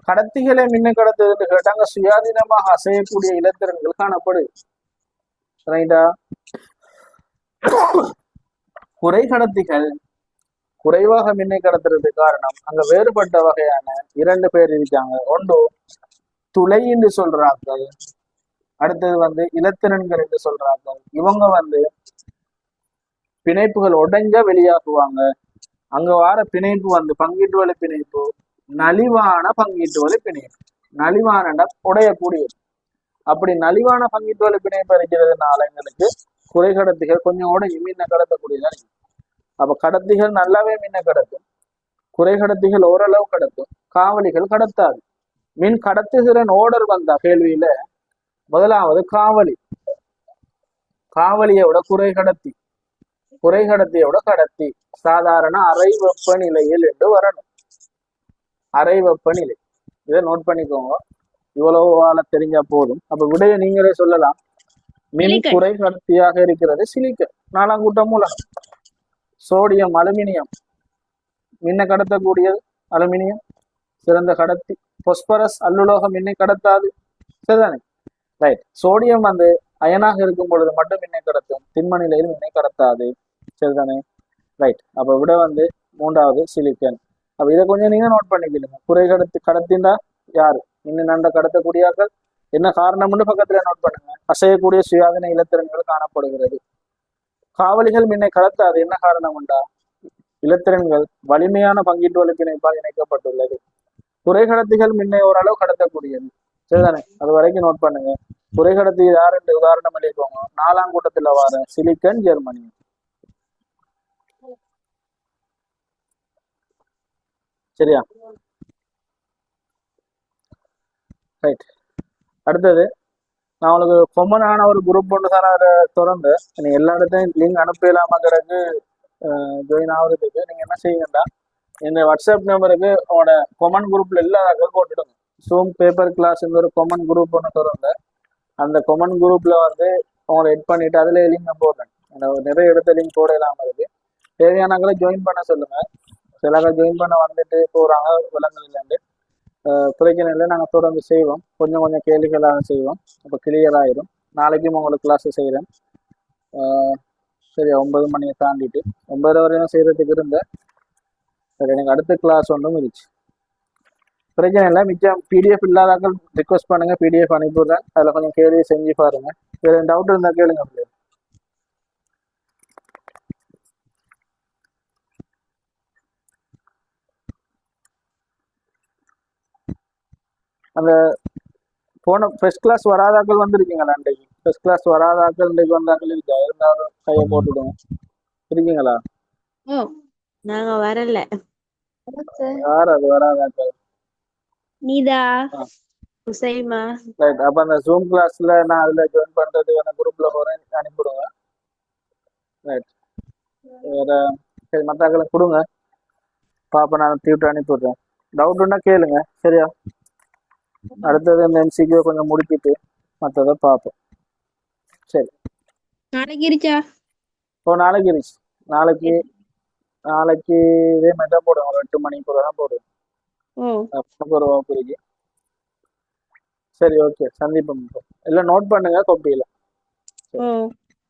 கடத்திகளை மின்ன கடத்துறதுன்னு கேட்டாங்க சுயாதீனமாக அசையக்கூடிய இலத்திரன்கள் காணப்படுது. ரைட்டா? குறை கடத்திகள் குறைவாக மின்னை கடத்துறதுக்கு காரணம் அங்க வேறுபட்ட வகையான 2 பேர் இருக்காங்க. ஒன்று துளை என்று சொல்றாங்க, அடுத்தது வந்து இலத்திரன்கள் என்று சொல்றாங்க. இவங்க வந்து பிணைப்புகள் உடைஞ்ச வெளியாகுவாங்க. அங்க வார பிணைப்பு வந்து பங்கீட்டு வலு பிணைப்பு நலிவான பங்கீட்டு வலு பிணைப்பு. நலிவான உடையக்கூடியது. அப்படி நலிவான பங்கீட்டு வலு பிணைப்பு இருக்கிறதுனால எங்களுக்கு குறை கடத்திகள் கொஞ்சம் உடைஞ்சு மீனை கடத்தக்கூடியதா இருக்கு. அப்ப கடத்திகள் நல்லாவே மீனை கடத்தும், குறை கடத்திகள் ஓரளவு கடத்தும், காவலிகள் கடத்தாது. மீன் கடத்துகிறன் ஓர்டர் வந்தா கேள்வியில முதலாவது காவலி, காவலியை விட குறை கடத்தி, குறை கடத்தியோட கடத்தி சாதாரண அறை வெப்பநிலையில் என்று வரணும். அறை வெப்பநிலை இதை நோட் பண்ணிக்கோங்க. இவ்வளவு வாழ தெரிஞ்சா போதும். அப்ப விடைய நீங்களே சொல்லலாம். மின் குறை கடத்தியாக இருக்கிறது சிலிக்கன், 4ஆம் கூட்ட மூலகம். சோடியம் அலுமினியம் மின்ன கடத்தக்கூடியது அலுமினியம் சிறந்த கடத்தி. பொஸ்பரஸ் அல்லுலோகம் மின்னை கடத்தாது. சரிதானே? ரைட். சோடியம் வந்து அயனாக இருக்கும் பொழுது மட்டும் மின்னை கடத்தும், திண்ம நிலையில் மின்னை கடத்தாது. சரிதானே? ரைட். அப்ப விட வந்து 3வது சிலிக்கன். அப்ப இதை கொஞ்சம் நீங்க நோட் பண்ணிக்கலுங்க. குறை கடத்தின்றா யாரு இன்னும் நண்ட கடத்தக்கூடியாக்கள் என்ன காரணம்னு பக்கத்துல நோட் பண்ணுங்க. அசையக்கூடிய சுயாதீன இலத்திரன்கள் காணப்படுகிறது. காவலிகள் மின்னை கடத்தாது. என்ன காரணம் உண்டா? இலத்திரன்கள் வலிமையான பங்கீட்டு வலு பிணைப்பால் இணைக்கப்பட்டுள்ளது. குறை கடத்திகள் மின்னை ஓரளவு கடத்தக்கூடியது. சரிதானே? அது வரைக்கும் நோட் பண்ணுங்க. குறை கடத்தி யாருன்ற உதாரணம் எழுதிக்கோங்க. 4ஆம் கூட்டத்துல வர சிலிக்கன், ஜெர்மனியம். சரியா? ரைட். அடுத்தது நான் உங்களுக்கு கொமனான ஒரு குரூப் ஒன்று தான் அதை திறந்து நீங்க எல்லா இடத்தையும் லிங்க் அனுப்பலாமா கிடக்கு ஜாயின் ஆகுறதுக்கு நீங்க என்ன செய்யுங்கடா இந்த வாட்ஸ்அப் நம்பருக்கு உங்களோட கொமன் குரூப்ல எல்லாரும் போட்டுடுங்க. ஜூம் பேப்பர் கிளாஸ் ஒரு கொமன் குரூப் ஒன்று திறந்து அந்த கொமன் குரூப்ல வந்து உங்களை எட் பண்ணிட்டு அதுல லிங்க் போடுறேன். நிறைய இடத்த லிங்க் போட இல்லாம இருக்கு. தேவையானவங்களை ஜாயின் பண்ண சொல்லுங்க. சிலர்கள் ஜாயின் பண்ண வந்துட்டு போறாங்க விலங்குலேருந்து. பிரச்சனை இல்லை, நாங்கள் தொடர்ந்து செய்வோம். கொஞ்சம் கொஞ்சம் கேள்விகளாக செய்வோம். அப்போ கிளியர் ஆயிரும். நாளைக்கும் உங்களுக்கு கிளாஸ் செய்கிறேன். சரி, 9 மணியை தாண்டிட்டு 9:30 வரையும் செய்யறதுக்கு இருந்தேன். சரி, எனக்கு அடுத்த கிளாஸ் ஒன்றும் இருந்துச்சு. பிரச்சனை இல்லை. மிச்சம் பிடிஎஃப் இல்லாதாக்கள் ரிக்வஸ்ட் பண்ணுங்க, பிடிஎஃப் அனுப்பிடுறேன். அதில் கொஞ்சம் கேள்வி செஞ்சு பாருங்க. வேறு டவுட் இருந்தால் கேளுங்க. அப்படியே அந்த போன ஃபர்ஸ்ட் கிளாஸ் வராதாக்கள் வந்துருக்கீங்களா? அன்றைக்கு ஃபர்ஸ்ட் கிளாஸ் வராதாக்கள் இன்றைக்கு வந்தாக்கள் இருக்கா? இருந்தாலும் கையை போட்டுடுங்க. இருக்கீங்களா? நாங்க வரல. யார் அது வராதாக்கள்? நீதா உசைமா. ரைட். அப்ப அந்த ஜூம் கிளாஸ்ல நான் அதுல ஜாயின் பண்றதுக்கு அந்த குரூப்ல போறேன், அனுப்பிடுங்க. ரைட். வேற சரி, மத்தாக்களை கொடுங்க பாப்பா, நான் டியூட்டர் அனுப்பிவிடுறேன். டவுட்னா கேளுங்க. சரியா? அடுத்தது இந்த எம்சிக்யூ கொஞ்சம் முடிக்கிட்டு மற்றதை பார்ப்போம். சரி. நாளைக்கு இருச்சா? நாளைக்கு இருந்துச்சு. நாளைக்கு இதே மாதிரி தான் போடுவோம். ஒரு 8 மணிக்கு கூட தான் போடுவோம். ஒரு வகுப்பு இருக்கு. சரி, ஓகே, சந்திப்போம். எல்லாம் நோட் பண்ணுங்க கோப்பியில.